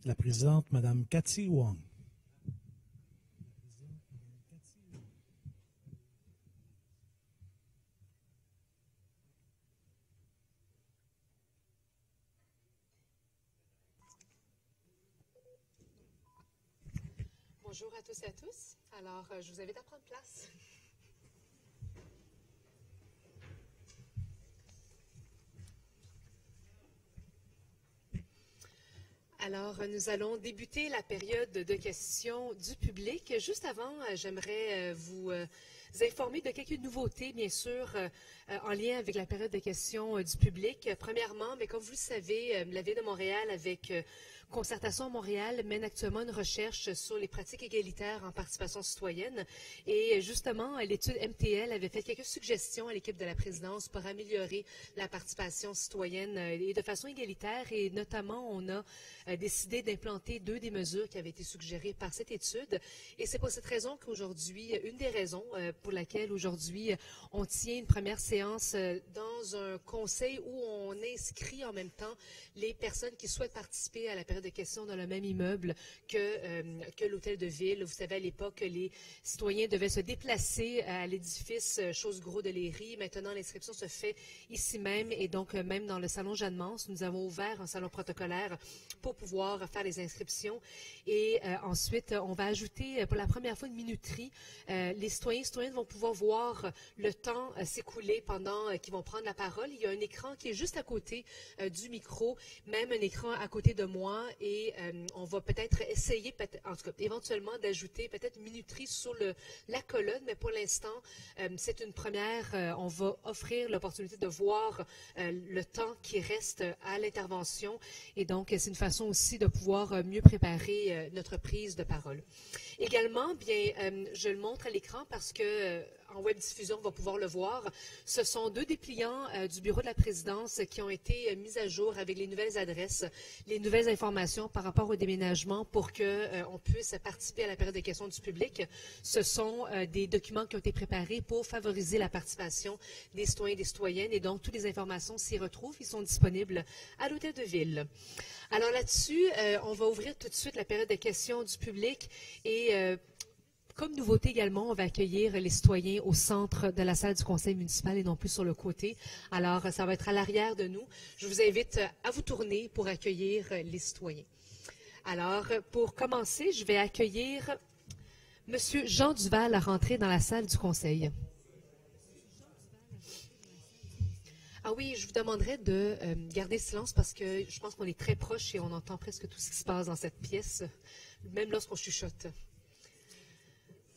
La présidente, Mme Cathy Wong. Bonjour à tous et à tous. Alors, je vous invite à prendre place. Alors, nous allons débuter la période de questions du public. Juste avant, j'aimerais vous informer de quelques nouveautés, bien sûr, en lien avec la période de questions du public. Premièrement, mais comme vous le savez, la Ville de Montréal, avec Concertation Montréal, mène actuellement une recherche sur les pratiques égalitaires en participation citoyenne. Et justement, l'étude MTL avait fait quelques suggestions à l'équipe de la présidence pour améliorer la participation citoyenne et de façon égalitaire. Et notamment, on a décidé d'implanter 2 des mesures qui avaient été suggérées par cette étude. Et c'est pour cette raison qu'aujourd'hui, une des raisons pour laquelle aujourd'hui on tient une première séance dans un conseil où on inscrit en même temps les personnes qui souhaitent participer à la période de questions dans le même immeuble que l'hôtel de ville. Vous savez, à l'époque, les citoyens devaient se déplacer à l'édifice Chose-Gros de Léry. Maintenant, l'inscription se fait ici même et donc même dans le salon Jeanne-Mance. Nous avons ouvert un salon protocolaire pour pouvoir faire les inscriptions. Et ensuite, on va ajouter pour la première fois une minuterie. Les citoyens et citoyennes vont pouvoir voir le temps s'écouler pendant qu'ils vont prendre la parole. Il y a un écran qui est juste à côté du micro, même un écran à côté de moi. Et on va peut-être essayer, en tout cas, éventuellement, d'ajouter peut-être une minuterie sur la colonne. Mais pour l'instant, c'est une première. On va offrir l'opportunité de voir le temps qui reste à l'intervention. Et donc, c'est une façon aussi de pouvoir mieux préparer notre prise de parole. Également, bien, je le montre à l'écran parce que en web diffusion, on va pouvoir le voir. Ce sont 2 dépliants du bureau de la présidence qui ont été mis à jour avec les nouvelles adresses, les nouvelles informations par rapport au déménagement pour qu'on puisse participer à la période de questions du public. Ce sont des documents qui ont été préparés pour favoriser la participation des citoyens et des citoyennes et donc toutes les informations s'y retrouvent. Ils sont disponibles à l'hôtel de ville. Alors là-dessus, on va ouvrir tout de suite la période de questions du public et comme nouveauté également, on va accueillir les citoyens au centre de la salle du conseil municipal et non plus sur le côté. Alors, ça va être à l'arrière de nous. Je vous invite à vous tourner pour accueillir les citoyens. Alors, pour commencer, je vais accueillir M. Jean Duval à rentrer dans la salle du conseil. Ah oui, je vous demanderais de garder silence parce que je pense qu'on est très proche et on entend presque tout ce qui se passe dans cette pièce, même lorsqu'on chuchote.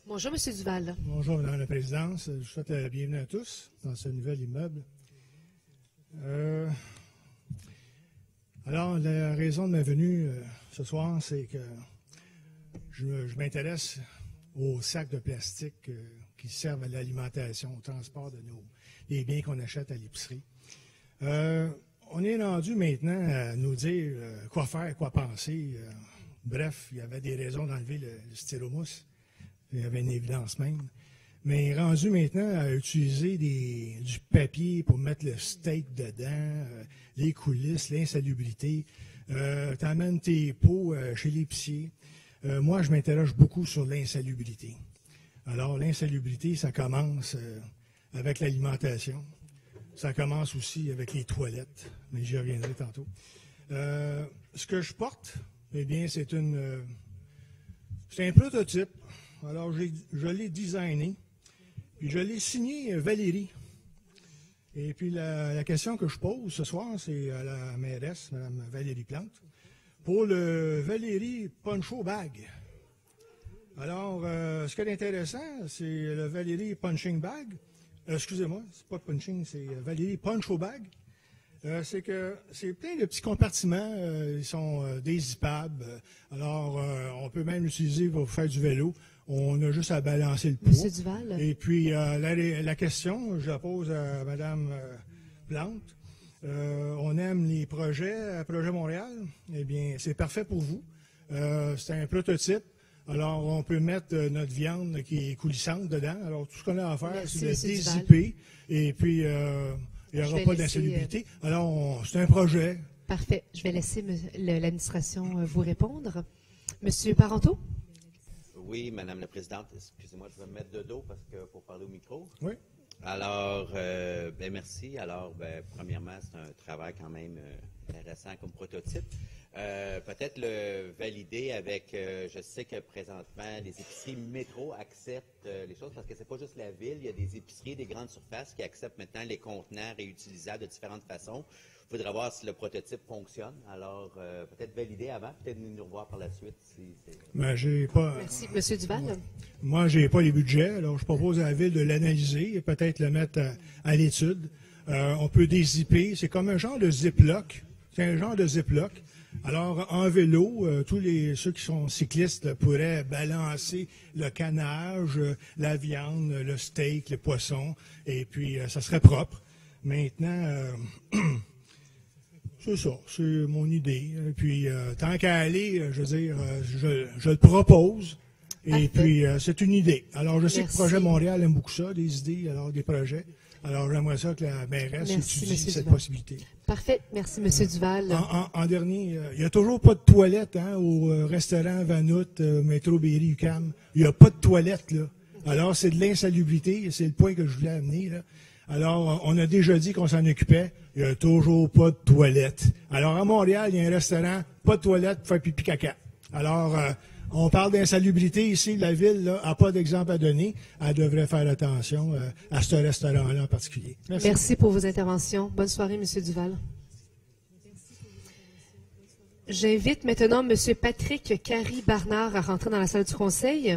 Bonjour, M. Duval. Bonjour, Mme la Présidence. Je vous souhaite la bienvenue à tous dans ce nouvel immeuble. Alors, la raison de ma venue ce soir, c'est que je m'intéresse aux sacs de plastique qui servent à l'alimentation, au transport des biens qu'on achète à l'épicerie. On est rendu maintenant à nous dire quoi faire, quoi penser. Bref, il y avait des raisons d'enlever le styromousse. Il y avait une évidence même. Mais rendu maintenant à utiliser du papier pour mettre le steak dedans, les coulisses, l'insalubrité, t'amènes tes pots chez l'épicier. Moi, je m'interroge beaucoup sur l'insalubrité. Alors, l'insalubrité, ça commence avec l'alimentation. Ça commence aussi avec les toilettes, mais j'y reviendrai tantôt. Ce que je porte, eh bien, c'est un prototype. Alors, je l'ai designé, puis je l'ai signé Valérie. Et puis, la question que je pose ce soir, c'est à la mairesse, Mme Valérie Plante, pour le Valérie Poncho Bag. Alors, ce qui est intéressant, c'est le Valérie Punching Bag. Excusez-moi, c'est pas Punching, c'est Valérie Poncho Bag. C'est que c'est plein de petits compartiments, ils sont dézippables. Alors, on peut même l'utiliser pour faire du vélo. On a juste à balancer le poids. Monsieur Duval. Et puis, la question, je la pose à Mme Plante. On aime les projets à Projet Montréal. Eh bien, c'est parfait pour vous. C'est un prototype. Alors, on peut mettre notre viande qui est coulissante dedans. Alors, tout ce qu'on a à faire, c'est de dézipper. Et puis, il n'y aura pas d'insalubrité. Alors, c'est un projet. Parfait. Je vais laisser l'administration vous répondre. Monsieur Parenteau? Oui, Madame la Présidente. Excusez-moi, je vais me mettre de dos pour parler au micro. Oui. Alors, merci. Alors, premièrement, c'est un travail quand même intéressant comme prototype. Peut-être le valider avec, je sais que présentement, les épiceries métro acceptent les choses parce que c'est pas juste la ville, il y a des épiceries, des grandes surfaces qui acceptent maintenant les contenants réutilisables de différentes façons. Il faudra voir si le prototype fonctionne. Alors, peut-être valider avant, peut-être nous revoir par la suite. J'ai pas, Merci. Monsieur Duval? Moi, j'ai pas les budgets, alors je propose à la ville de l'analyser et peut-être le mettre à l'étude. On peut dézipper, c'est comme un genre de ziploc. C'est un genre de ziploc. Alors, en vélo, ceux qui sont cyclistes pourraient balancer le canage, la viande, le steak, le poisson, et puis ça serait propre. Maintenant, c'est ça, c'est mon idée. Et puis, tant qu'à aller, je veux dire, je le propose. Et puis, c'est une idée. Alors, je sais que le Projet Montréal aime beaucoup ça, des idées, alors des projets. Alors, j'aimerais ça que la mairesse étudie cette possibilité. Parfait. Merci, M. Duval. En dernier, il n'y a toujours pas de toilette au restaurant Vanout, métro Berry-UQAM. Il n'y a pas de toilette, là. Alors, c'est de l'insalubrité, c'est le point que je voulais amener, là. Alors, on a déjà dit qu'on s'en occupait. Il n'y a toujours pas de toilette. Alors, à Montréal, il y a un restaurant, pas de toilette pour faire pipi caca. Alors, on parle d'insalubrité ici. La ville n'a pas d'exemple à donner. Elle devrait faire attention à ce restaurant-là en particulier. Merci. Merci pour vos interventions. Bonne soirée, M. Duval. J'invite maintenant M. Patrick Carey-Barnard à rentrer dans la salle du Conseil.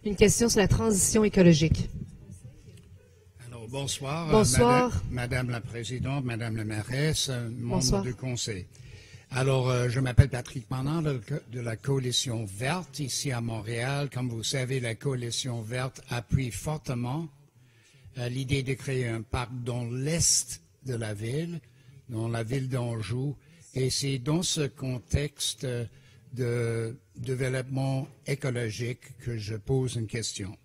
Une question sur la transition écologique. Alors, bonsoir. Bonsoir. Madame la Présidente, Madame la mairesse, membres du Conseil. Alors, je m'appelle Patrick Barnard de la Coalition Verte ici à Montréal. Comme vous savez, la Coalition Verte appuie fortement l'idée de créer un parc dans l'est de la ville d'Anjou. Et c'est dans ce contexte de développement écologique que je pose une question.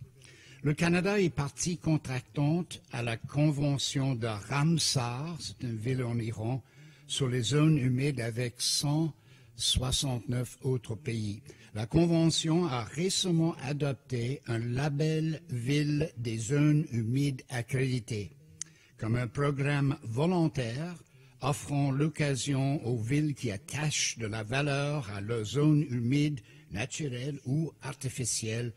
Le Canada est partie contractante à la Convention de Ramsar, c'est une ville en Iran, sur les zones humides avec 169 autres pays. La Convention a récemment adopté un label Ville des zones humides accréditées, comme un programme volontaire offrant l'occasion aux villes qui attachent de la valeur à leurs zones humides naturelles ou artificielles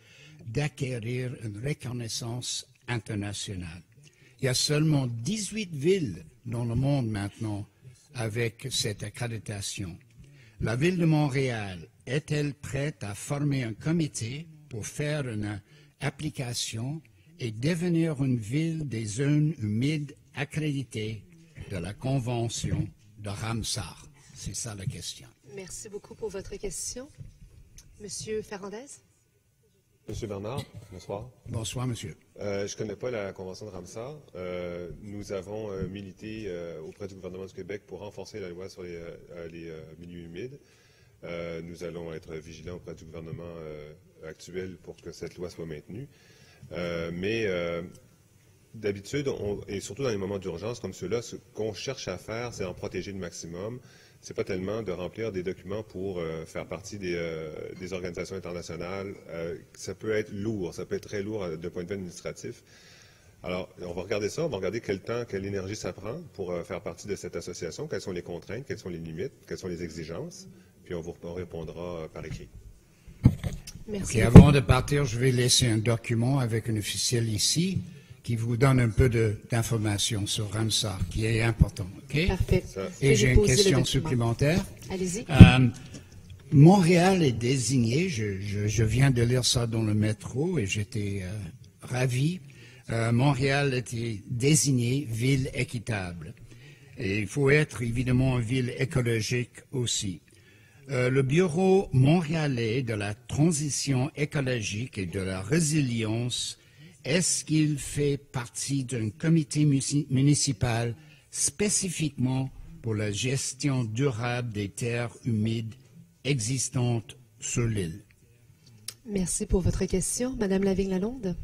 d'acquérir une reconnaissance internationale. Il y a seulement 18 villes dans le monde maintenant avec cette accréditation. La ville de Montréal est-elle prête à former un comité pour faire une application et devenir une ville des zones humides accréditées de la Convention de Ramsar? C'est ça la question. Merci beaucoup pour votre question. Monsieur Ferrandez? Monsieur Bernard, bonsoir. Bonsoir, monsieur. Je ne connais pas la Convention de Ramsar. Nous avons milité auprès du gouvernement du Québec pour renforcer la loi sur les milieux humides. Nous allons être vigilants auprès du gouvernement actuel pour que cette loi soit maintenue. Mais d'habitude, et surtout dans les moments d'urgence comme ceux-là, ce qu'on cherche à faire, c'est en protéger le maximum. C'est pas tellement de remplir des documents pour faire partie des organisations internationales. Ça peut être lourd, ça peut être très lourd de point de vue administratif. Alors, on va regarder ça, on va regarder quel temps, quelle énergie ça prend pour faire partie de cette association, quelles sont les contraintes, quelles sont les limites, quelles sont les exigences, puis on vous répondra par écrit. Merci. Et avant de partir, je vais laisser un document avec un officiel ici qui vous donne un peu d'informations sur Ramsar, qui est important. Okay? Parfait. Et j'ai une question supplémentaire. Allez-y. Montréal est désigné, je viens de lire ça dans le métro et j'étais ravi. Montréal était désigné ville équitable. Et il faut être évidemment une ville écologique aussi. Le Bureau montréalais de la transition écologique et de la résilience, est-ce qu'il fait partie d'un comité municipal spécifiquement pour la gestion durable des terres humides existantes sur l'île? Merci pour votre question. Madame Lavigne-Lalonde.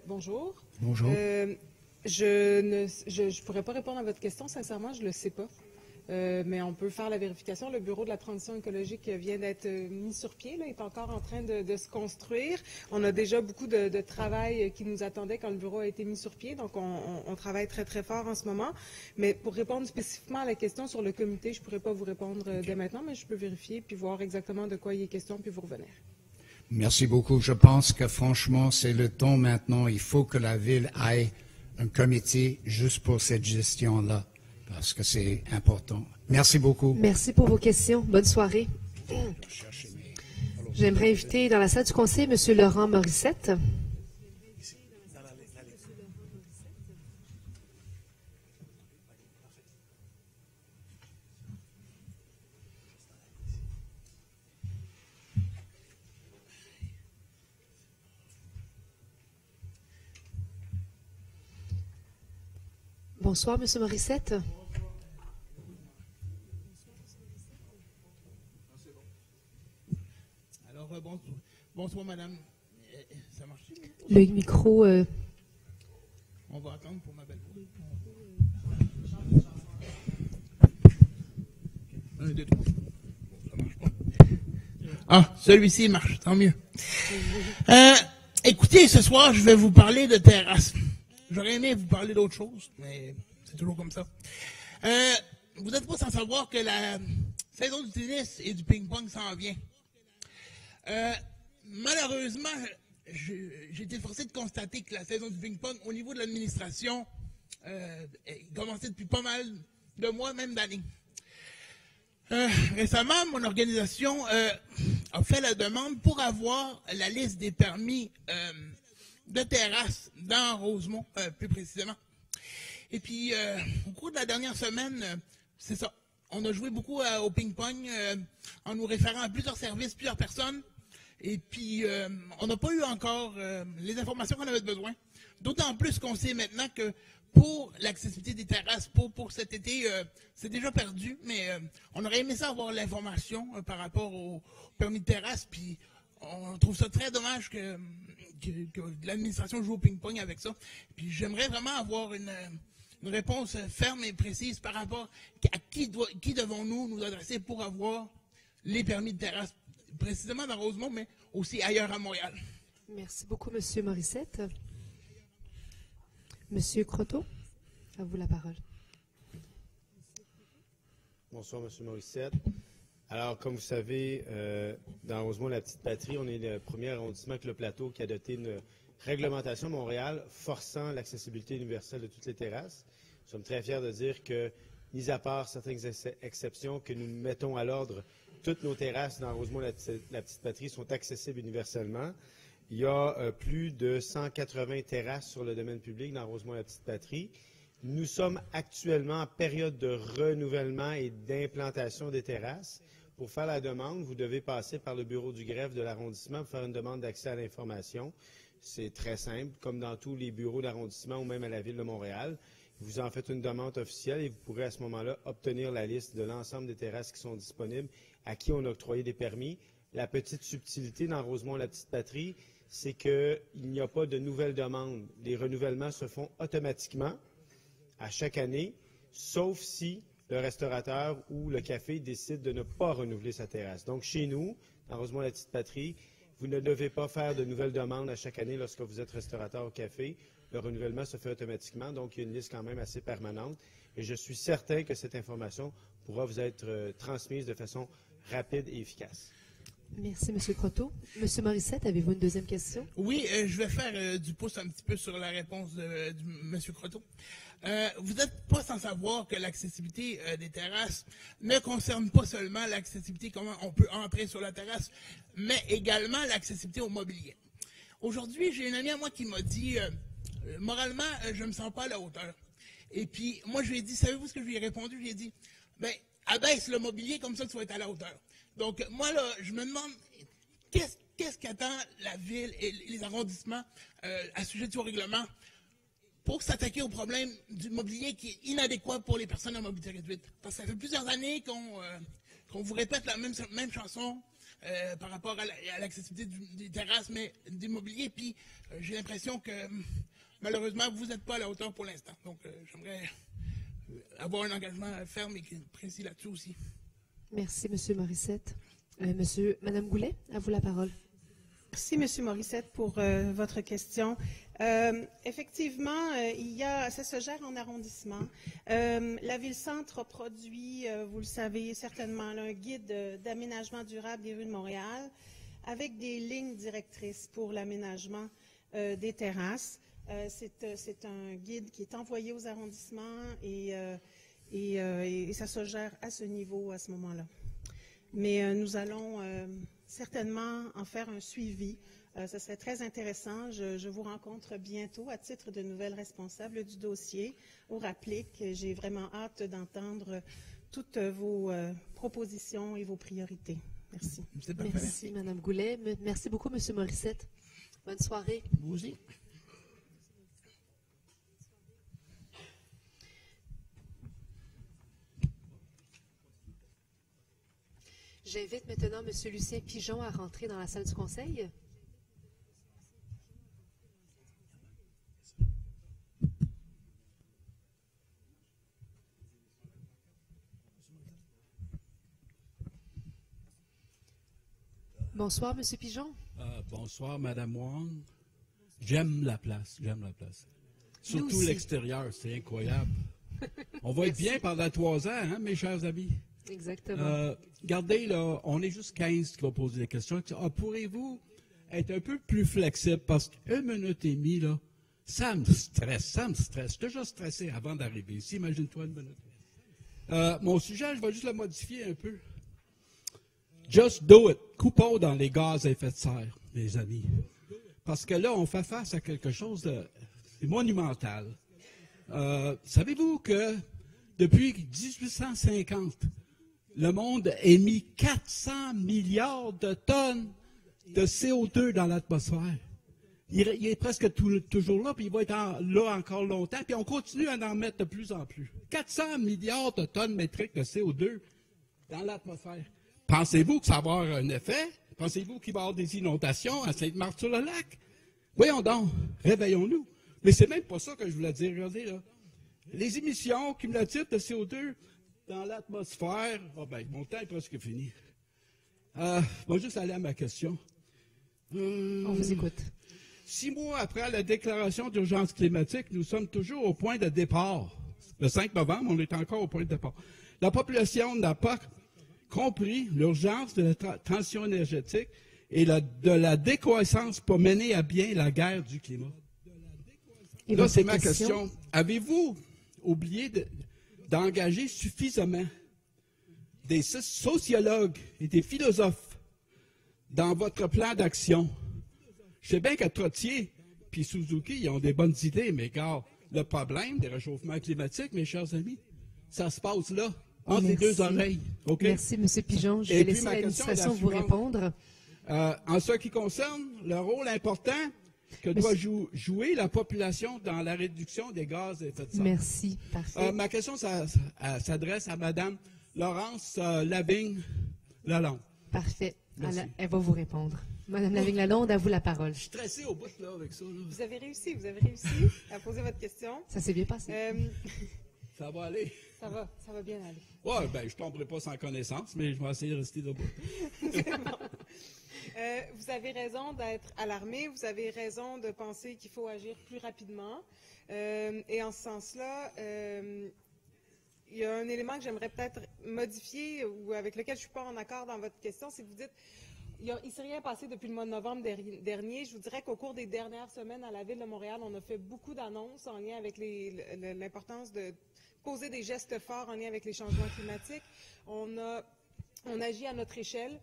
Bonjour. Bonjour. Je ne pourrais pas répondre à votre question, sincèrement, je ne le sais pas. Mais on peut faire la vérification. Le bureau de la transition écologique vient d'être mis sur pied, là, est encore en train de se construire. On a déjà beaucoup de travail qui nous attendait quand le bureau a été mis sur pied, donc on travaille très, très fort en ce moment. Mais pour répondre spécifiquement à la question sur le comité, je ne pourrais pas vous répondre dès maintenant, mais je peux vérifier puis voir exactement de quoi il est question, puis vous revenir. Merci beaucoup. Je pense que franchement, c'est le temps maintenant. Il faut que la ville ait un comité juste pour cette gestion-là, parce que c'est important. Merci beaucoup. Merci pour vos questions. Bonne soirée. J'aimerais inviter dans la salle du conseil M. Laurent Morissette. Bonsoir, M. Morissette. Alors, bonsoir, madame. Ça marche? Le micro... On va attendre pour ma belle voix. 1, 2, 3. Ça marche pas. Ah, celui-ci marche, tant mieux. Écoutez, ce soir, je vais vous parler de terrasse. J'aurais aimé vous parler d'autre chose, mais c'est toujours comme ça. Vous n'êtes pas sans savoir que la saison du tennis et du ping-pong s'en vient. Malheureusement, j'ai été forcé de constater que la saison du ping-pong, au niveau de l'administration, commençait depuis pas mal de mois, même d'années. Récemment, mon organisation a fait la demande pour avoir la liste des permis de terrasse dans Rosemont, plus précisément. Et puis, au cours de la dernière semaine, c'est ça. On a joué beaucoup au ping-pong en nous référant à plusieurs services, plusieurs personnes. Et puis, on n'a pas eu encore les informations qu'on avait besoin. D'autant plus qu'on sait maintenant que pour l'accessibilité des terrasses, pour cet été, c'est déjà perdu. Mais on aurait aimé ça avoir l'information par rapport au permis de terrasse. Puis, on trouve ça très dommage que l'administration joue au ping-pong avec ça. Puis, j'aimerais vraiment avoir une réponse ferme et précise par rapport à qui devons-nous nous adresser pour avoir les permis de terrasse, précisément dans Rosemont, mais aussi ailleurs à Montréal. Merci beaucoup, M. Morissette. M. Croteau, à vous la parole. Bonsoir, M. Morissette. Alors, comme vous savez, dans Rosemont-la-Petite-Patrie, on est le premier arrondissement avec le plateau qui a adopté une réglementation à Montréal forçant l'accessibilité universelle de toutes les terrasses. Nous sommes très fiers de dire que, mis à part certaines exceptions que nous mettons à l'ordre, toutes nos terrasses dans Rosemont-la-Petite-Patrie sont accessibles universellement. Il y a plus de 180 terrasses sur le domaine public dans Rosemont-la-Petite-Patrie. Nous sommes actuellement en période de renouvellement et d'implantation des terrasses. Pour faire la demande, vous devez passer par le bureau du greffe de l'arrondissement pour faire une demande d'accès à l'information. C'est très simple, comme dans tous les bureaux d'arrondissement ou même à la Ville de Montréal. Vous en faites une demande officielle et vous pourrez à ce moment-là obtenir la liste de l'ensemble des terrasses qui sont disponibles, à qui on a octroyé des permis. La petite subtilité dans Rosemont-la-Petite-Patrie, c'est qu'il n'y a pas de nouvelles demandes. Les renouvellements se font automatiquement à chaque année, sauf si le restaurateur ou le café décide de ne pas renouveler sa terrasse. Donc, chez nous, dans Rosemont-la-Petite-Patrie, vous ne devez pas faire de nouvelles demandes à chaque année lorsque vous êtes restaurateur au café. Le renouvellement se fait automatiquement, donc il y a une liste quand même assez permanente. Et je suis certain que cette information pourra vous être transmise de façon rapide et efficace. Merci, M. Croteau. M. Morissette, avez-vous une deuxième question? Oui, je vais faire du pouce un petit peu sur la réponse de M. Croteau. Vous n'êtes pas sans savoir que l'accessibilité des terrasses ne concerne pas seulement l'accessibilité, comment on peut entrer sur la terrasse, mais également l'accessibilité au mobilier. Aujourd'hui, j'ai une amie à moi qui m'a dit, moralement, je ne me sens pas à la hauteur. Et puis, moi, je lui ai dit, savez-vous ce que je lui ai répondu? Je lui ai dit, ben, abaisse le mobilier, comme ça, tu vas être à la hauteur. Donc, moi, là, je me demande, qu'est-ce qu'attend la ville et les arrondissements à sujet du règlement pour s'attaquer au problème du mobilier qui est inadéquat pour les personnes à mobilité réduite? Parce que ça fait plusieurs années qu'on vous répète la même chanson par rapport à l'accessibilité des terrasses, mais du mobilier. Puis, j'ai l'impression que malheureusement, vous n'êtes pas à la hauteur pour l'instant. Donc, j'aimerais avoir un engagement ferme et précis là-dessus aussi. Merci, M. Morissette. Mme Goulet, à vous la parole. Merci, M. Morissette, pour votre question. Effectivement, ça se gère en arrondissement. La Ville-Centre a produit, vous le savez certainement, un guide d'aménagement durable des rues de Montréal avec des lignes directrices pour l'aménagement des terrasses. C'est un guide qui est envoyé aux arrondissements et ça se gère à ce niveau, à ce moment-là. Mais nous allons certainement en faire un suivi. Ce serait très intéressant. Je vous rencontre bientôt à titre de nouvelle responsable du dossier au RAPLIC. J'ai vraiment hâte d'entendre toutes vos propositions et vos priorités. Merci. Merci, Mme Goulet. Merci beaucoup, M. Morissette. Bonne soirée. Vous aussi. J'invite maintenant M. Lucien Pigeon à rentrer dans la salle du Conseil. Bonsoir, M. Pigeon. Bonsoir, Mme Wong. J'aime la place, Surtout l'extérieur, c'est incroyable. On va être bien pendant 3 ans, hein, mes chers amis? Exactement. Regardez, là, on est juste 15 qui vont poser des questions. Pourriez-vous être un peu plus flexible? Parce qu'1 minute et demie, là, ça me stresse. Je suis déjà stressé avant d'arriver ici. Imagine-toi 1 minute. Mon sujet, je vais juste le modifier un peu. Just do it. Coupons dans les gaz à effet de serre, mes amis. Parce que là, on fait face à quelque chose de monumental. Savez-vous que depuis 1850, le monde a émis 400 milliards de tonnes de CO2 dans l'atmosphère? Il est presque toujours là, puis il va être là encore longtemps, puis on continue à en mettre de plus en plus. 400 milliards de tonnes métriques de CO2 dans l'atmosphère. Pensez-vous que ça va avoir un effet? Pensez-vous qu'il va y avoir des inondations à Sainte-Marthe-sur-le-Lac? Voyons donc, réveillons-nous. Mais c'est même pas ça que je voulais dire. Regardez, là. Les émissions cumulatives de CO2 dans l'atmosphère, mon temps est presque fini. Je vais juste aller à ma question. On vous écoute. 6 mois après la déclaration d'urgence climatique, nous sommes toujours au point de départ. Le 5 novembre, on est encore au point de départ. La population n'a pas compris l'urgence de la transition énergétique et de la décroissance pour mener à bien la guerre du climat. Et là, c'est ma question. Avez-vous oublié d'engager suffisamment des sociologues et des philosophes dans votre plan d'action? Je sais bien que Trottier et Suzuki ils ont des bonnes idées, mais car le problème des réchauffements climatiques, mes chers amis, ça se passe là, entre les deux oreilles. Okay? Merci, M. Pigeon. Je vais laisser l'administration vous répondre. En ce qui concerne le rôle important que doit jouer la population dans la réduction des gaz à effet de serre. Merci. Parfait. Ma question s'adresse à Mme Laurence Lavigne-Lalonde. Parfait. Elle va vous répondre. Mme Lavigne-Lalonde, à vous la parole. Je suis stressé au bout là avec ça. Là. Vous avez réussi à poser votre question. Ça s'est bien passé. Ça va aller. Ça va bien aller. Oui, je ne tomberai pas sans connaissance, mais je vais essayer de rester debout. C'est bon. Vous avez raison d'être alarmé, vous avez raison de penser qu'il faut agir plus rapidement. Et en ce sens-là, il y a un élément que j'aimerais peut-être modifier ou avec lequel je ne suis pas en accord dans votre question, c'est que vous dites il ne s'est rien passé depuis le mois de novembre dernier. Je vous dirais qu'au cours des dernières semaines à la Ville de Montréal, on a fait beaucoup d'annonces en lien avec l'importance de poser des gestes forts en lien avec les changements climatiques. On agit à notre échelle.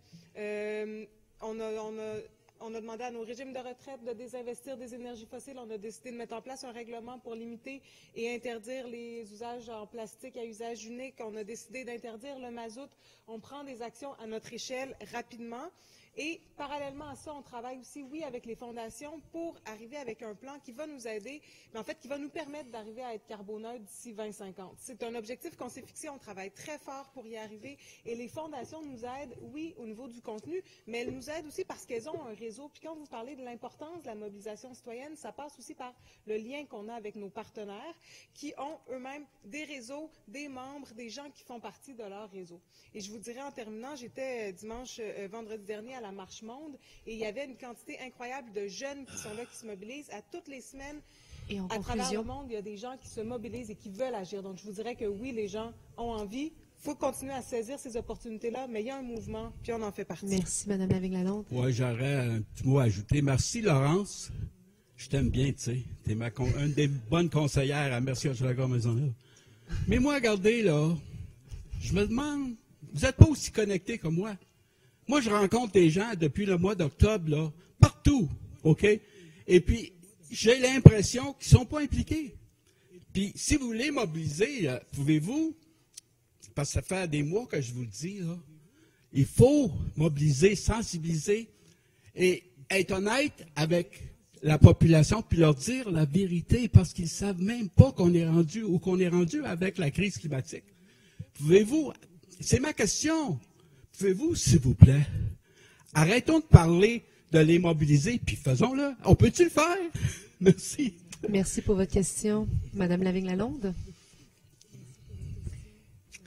On a demandé à nos régimes de retraite de désinvestir des énergies fossiles. On a décidé de mettre en place un règlement pour limiter et interdire les usages en plastique à usage unique. On a décidé d'interdire le mazout. On prend des actions à notre échelle rapidement. Et parallèlement à ça, on travaille aussi, oui, avec les fondations pour arriver avec un plan qui va nous aider, mais en fait qui va nous permettre d'arriver à être carboneutre d'ici 2050. C'est un objectif qu'on s'est fixé, on travaille très fort pour y arriver et les fondations nous aident, oui, au niveau du contenu, mais elles nous aident aussi parce qu'elles ont un réseau. Puis quand vous parlez de l'importance de la mobilisation citoyenne, ça passe aussi par le lien qu'on a avec nos partenaires qui ont eux-mêmes des réseaux, des membres, des gens qui font partie de leur réseau. Et je vous dirais en terminant, j'étais vendredi dernier à la Marche Monde et il y avait une quantité incroyable de jeunes qui sont là, qui se mobilisent à toutes les semaines. Et en à conclusion, travers le monde, il y a des gens qui se mobilisent et qui veulent agir. Donc, je vous dirais que oui, les gens ont envie. Il faut continuer à saisir ces opportunités-là, mais il y a un mouvement, puis on en fait partie. Merci, Mme Lavigne-Lalonde. Oui, j'aurais un petit mot à ajouter. Merci, Laurence. Je t'aime bien, tu sais. Tu es une des bonnes conseillères à Merci à la Maisonneuve. Mais moi, regardez, là, je me demande, vous n'êtes pas aussi connectés que moi. Moi, je rencontre des gens depuis le mois d'octobre, là, partout, OK? Et puis, j'ai l'impression qu'ils ne sont pas impliqués. Puis, si vous voulez mobiliser, pouvez-vous, parce que ça fait des mois que je vous le dis, là, il faut mobiliser, sensibiliser et être honnête avec la population, puis leur dire la vérité, parce qu'ils ne savent même pas qu'on est rendu où qu'on est rendu avec la crise climatique. Pouvez-vous, c'est ma question, pouvez-vous, s'il vous plaît, arrêtons de parler de les mobiliser, puis faisons-le. On peut-tu le faire? Merci. Merci pour votre question. Mme Lavigne-Lalonde.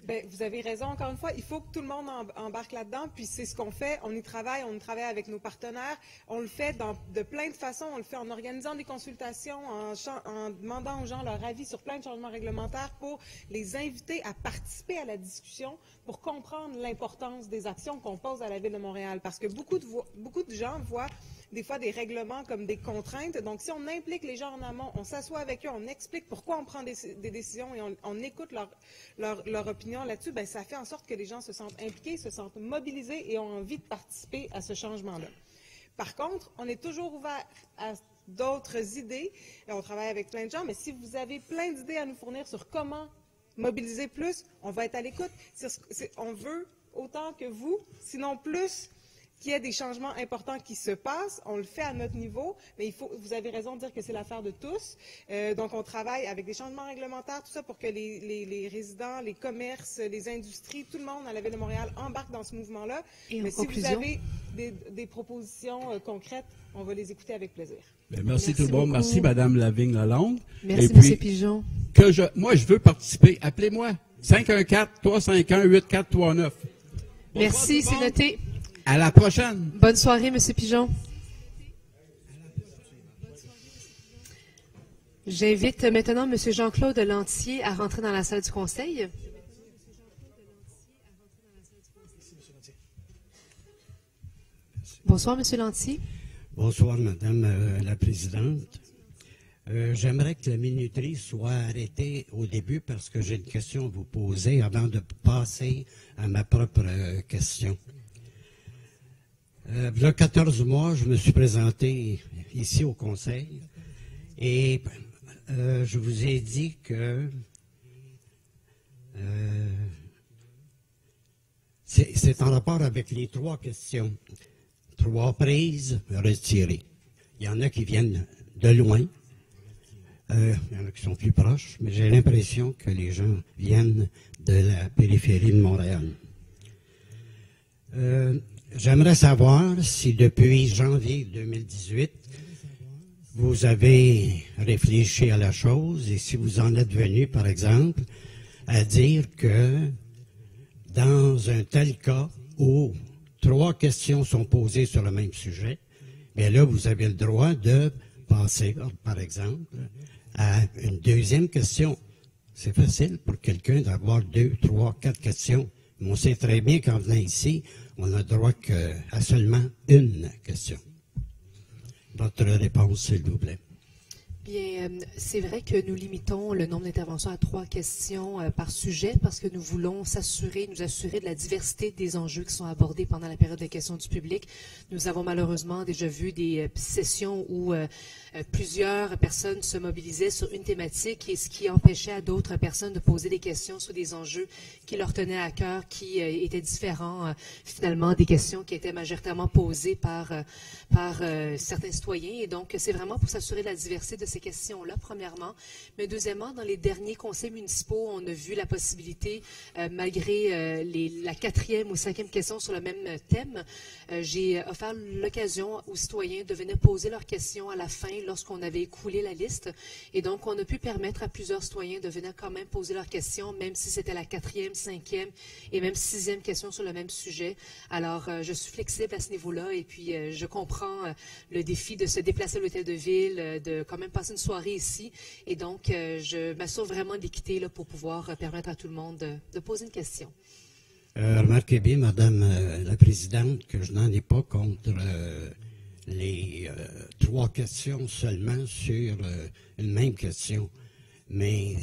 Bien, vous avez raison, encore une fois, il faut que tout le monde embarque là-dedans, puis c'est ce qu'on fait, on y travaille avec nos partenaires, on le fait de plein de façons, on le fait en organisant des consultations, en demandant aux gens leur avis sur plein de changements réglementaires pour les inviter à participer à la discussion, pour comprendre l'importance des actions qu'on pose à la Ville de Montréal, parce que beaucoup de gens voient des fois des règlements comme des contraintes. Donc, si on implique les gens en amont, on s'assoit avec eux, on explique pourquoi on prend des décisions et on écoute leur opinion là-dessus, bien, ça fait en sorte que les gens se sentent impliqués, se sentent mobilisés et ont envie de participer à ce changement-là. Par contre, on est toujours ouvert à d'autres idées. On travaille avec plein de gens, mais si vous avez plein d'idées à nous fournir sur comment mobiliser plus, on va être à l'écoute. On veut autant que vous, sinon plus, qu'il y ait des changements importants qui se passent. On le fait à notre niveau, mais vous avez raison de dire que c'est l'affaire de tous. Donc, on travaille avec des changements réglementaires, tout ça pour que les résidents, les commerces, les industries, tout le monde à la Ville de Montréal embarque dans ce mouvement-là. Mais si vous avez des propositions concrètes, on va les écouter avec plaisir. Bien, merci tout le monde. Merci, Mme Lavigne-Lalonde. Merci, M. Pigeon. Moi, je veux participer. Appelez-moi. 514-351-8439. Merci, c'est noté. À la prochaine. Bonne soirée, M. Pigeon. J'invite maintenant M. Jean-Claude Lantier à rentrer dans la salle du Conseil. Bonsoir, M. Lantier. Bonsoir, Madame la Présidente. J'aimerais que la minuterie soit arrêtée au début parce que j'ai une question à vous poser avant de passer à ma propre question. Il y a 14 mois, je me suis présenté ici au Conseil et je vous ai dit que c'est en rapport avec les 3 questions. 3 prises retirées. Il y en a qui viennent de loin, il y en a qui sont plus proches, mais j'ai l'impression que les gens viennent de la périphérie de Montréal. J'aimerais savoir si depuis janvier 2018, vous avez réfléchi à la chose et si vous en êtes venu, par exemple, à dire que dans un tel cas où 3 questions sont posées sur le même sujet, bien là, vous avez le droit de passer, par exemple, à une deuxième question. C'est facile pour quelqu'un d'avoir 2, 3, 4 questions. Mais on sait très bien qu'en venant ici, on n'a droit à seulement une question. Votre réponse, s'il vous plaît. Bien, c'est vrai que nous limitons le nombre d'interventions à 3 questions par sujet parce que nous voulons nous assurer de la diversité des enjeux qui sont abordés pendant la période de questions du public. Nous avons malheureusement déjà vu des sessions où plusieurs personnes se mobilisaient sur une thématique et ce qui empêchait à d'autres personnes de poser des questions sur des enjeux qui leur tenaient à cœur, qui étaient différents finalement des questions qui étaient majoritairement posées par certains citoyens. Et donc, c'est vraiment pour s'assurer de la diversité de ces questions-là, premièrement. Mais deuxièmement, dans les derniers conseils municipaux, on a vu la possibilité, malgré la 4e ou 5e question sur le même thème, j'ai offert l'occasion aux citoyens de venir poser leurs questions à la fin lorsqu'on avait écoulé la liste. Et donc, on a pu permettre à plusieurs citoyens de venir quand même poser leurs questions, même si c'était la 4e, 5e et même 6e question sur le même sujet. Alors, je suis flexible à ce niveau-là et puis je comprends le défi de se déplacer à l'hôtel de ville, de quand même passer une soirée ici. Et donc, je m'assure vraiment d'équité pour pouvoir permettre à tout le monde de poser une question. Remarquez bien, Madame la Présidente, que je n'en ai pas contre les 3 questions seulement sur une même question. Mais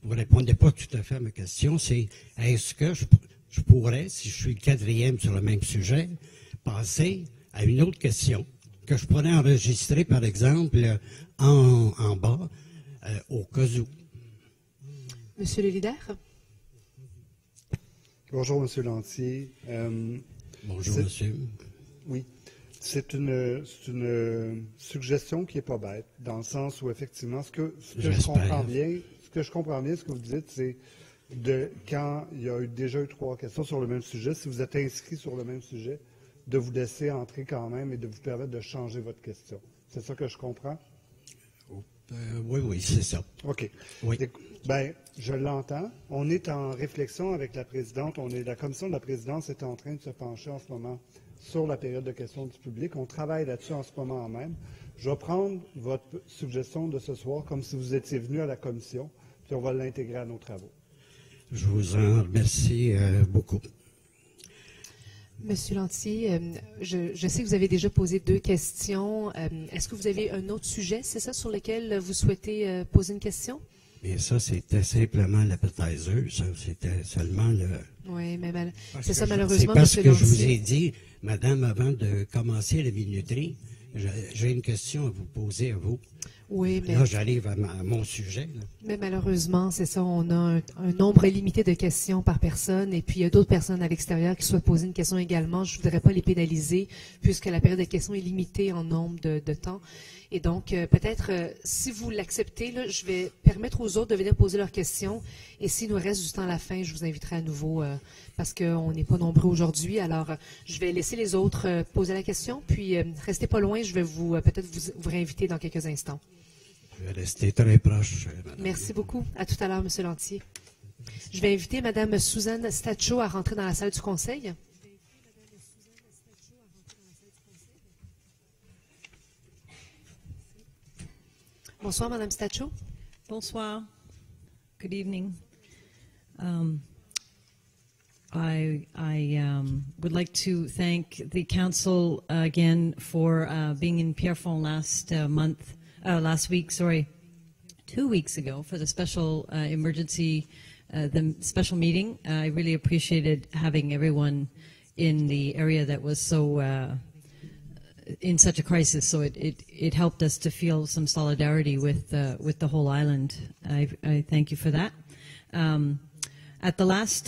vous ne répondez pas tout à fait à ma question. C'est est-ce que je pourrais, si je suis le 4e sur le même sujet, passer à une autre question que je pourrais enregistrer, par exemple, en bas, au cas où. Monsieur le leader. Bonjour, Monsieur Lantier. Bonjour, monsieur. Oui. C'est une suggestion qui n'est pas bête, dans le sens où, effectivement, ce que je comprends bien, ce que vous dites, c'est quand il y a déjà eu 3 questions sur le même sujet, si vous êtes inscrit sur le même sujet, de vous laisser entrer quand même et de vous permettre de changer votre question. C'est ça que je comprends? Oui, c'est ça. OK. Oui. Bien, je l'entends. On est en réflexion avec la présidente. La commission de la présidence est en train de se pencher en ce moment sur la période de questions du public. On travaille là-dessus en ce moment même. Je vais prendre votre suggestion de ce soir comme si vous étiez venu à la commission, puis on va l'intégrer à nos travaux. Je vous en remercie beaucoup. Monsieur Lantier, je sais que vous avez déjà posé 2 questions. Est-ce que vous avez un autre sujet, c'est ça, sur lequel vous souhaitez poser une question? Et ça, c'était simplement l'appetizer. C'était seulement le... Oui, mais c'est ça, malheureusement, c'est parce Monsieur que Lantier. je vous ai dit, Madame, avant de commencer la minuterie, j'ai une question à vous poser à vous. Oui, mais... Là, j'arrive à mon sujet. Là. Mais malheureusement, c'est ça, on a un nombre limité de questions par personne et puis il y a d'autres personnes à l'extérieur qui souhaitent poser une question également. Je ne voudrais pas les pénaliser puisque la période de questions est limitée en nombre de temps. Et donc, peut-être, si vous l'acceptez, je vais permettre aux autres de venir poser leurs questions. Et s'il nous reste du temps à la fin, je vous inviterai à nouveau parce qu'on n'est pas nombreux aujourd'hui. Alors, je vais laisser les autres poser la question. Puis, restez pas loin, je vais peut-être vous réinviter dans quelques instants. Je vais rester très proche, madame. Merci beaucoup. À tout à l'heure, M. Lantier. Je vais inviter Mme Suzanne Stacho à rentrer dans la salle du Conseil. Bonsoir, Mme Stacho. Bonsoir. Good evening. I would like to thank the council again for being in Pierrefonds last week, 2 weeks ago, for the special the special meeting. I really appreciated having everyone in the area that was so in such a crisis. So it helped us to feel some solidarity with the whole island. I thank you for that. At the last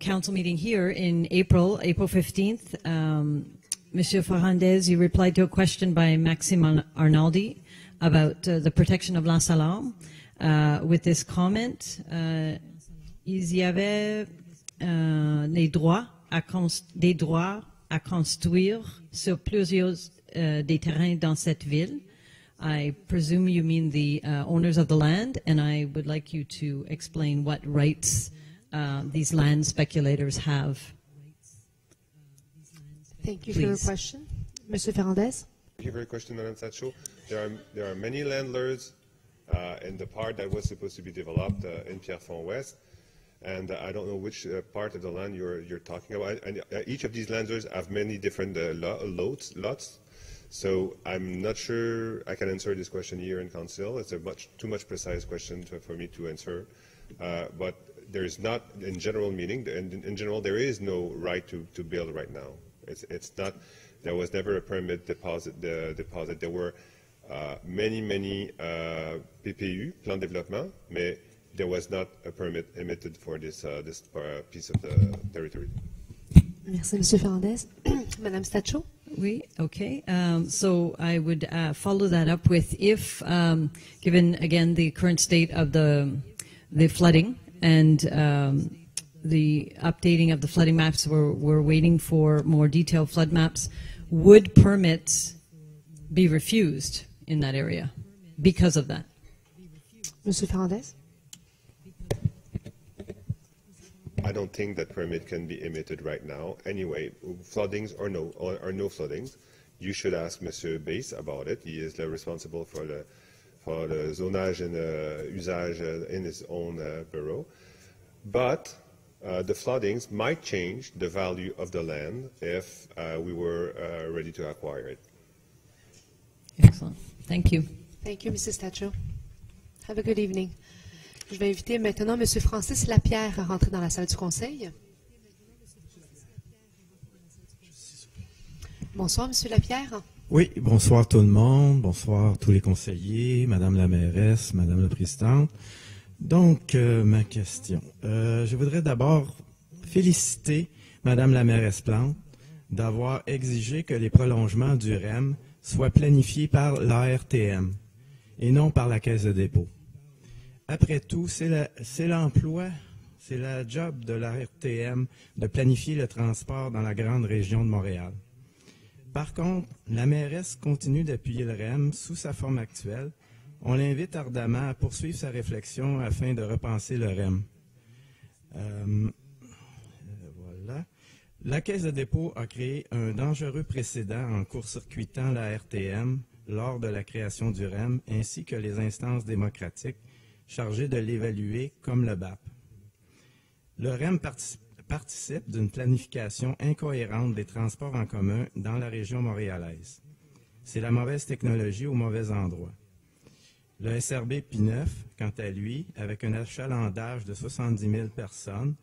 council meeting here in April 15th, Monsieur Ferrandez, you replied to a question by Maxime Arnaldi about the protection of La Salam with this comment. Il y avait des droits à construire sur plusieurs des terrains dans cette ville. I presume you mean the owners of the land, and I would like you to explain what rights these land speculators have. Thank you for your question. Mr. Ferrandez? Thank you for your question, Madam Sacho. There are many landlords in the part that was supposed to be developed in Pierrefonds West, and I don't know which part of the land you're talking about. And each of these landlords have many different lots. So I'm not sure I can answer this question here in Council. It's a too much precise question for me to answer. But there is not, in general meaning, in general, there is no right to build right now. It's not, there was never a permit deposit. There were many PPU, plan de développement, mais there was not a permit emitted for this piece of the territory. Merci, Monsieur Fernandez. Madame Stacho? Oui, okay. So I would follow that up with if, given again the current state of the flooding and the updating of the flooding maps, we're waiting for more detailed flood maps. Would permits be refused in that area because of that? Monsieur Fernandez? I don't think that permit can be emitted right now. Anyway, floodings or no floodings, you should ask Monsieur Bass about it. He is responsible for the zonage and usage in his own bureau. But the floodings might change the value of the land if we were ready to acquire it. Excellent. Thank you. Thank you, Mrs. Stacho. Have a good evening. Je vais inviter maintenant M. Francis Lapierre à rentrer dans la salle du Conseil. Bonsoir, M. Lapierre. Oui, bonsoir tout le monde, bonsoir tous les conseillers, Madame la mairesse, Madame la présidente. Donc, ma question. Je voudrais d'abord féliciter Madame la mairesse Plante d'avoir exigé que les prolongements du REM soient planifiés par l'ARTM et non par la Caisse de dépôt. Après tout, c'est l'emploi, c'est la job de l'ARTM de planifier le transport dans la grande région de Montréal. Par contre, la mairesse continue d'appuyer le REM sous sa forme actuelle. On l'invite ardemment à poursuivre sa réflexion afin de repenser le REM. Voilà. La Caisse de dépôt a créé un dangereux précédent en court-circuitant la RTM lors de la création du REM, ainsi que les instances démocratiques chargées de l'évaluer comme le BAP. Le REM participe d'une planification incohérente des transports en commun dans la région montréalaise. C'est la mauvaise technologie au mauvais endroit. Le SRB P9, quant à lui, avec un achalandage de 70 000 personnes,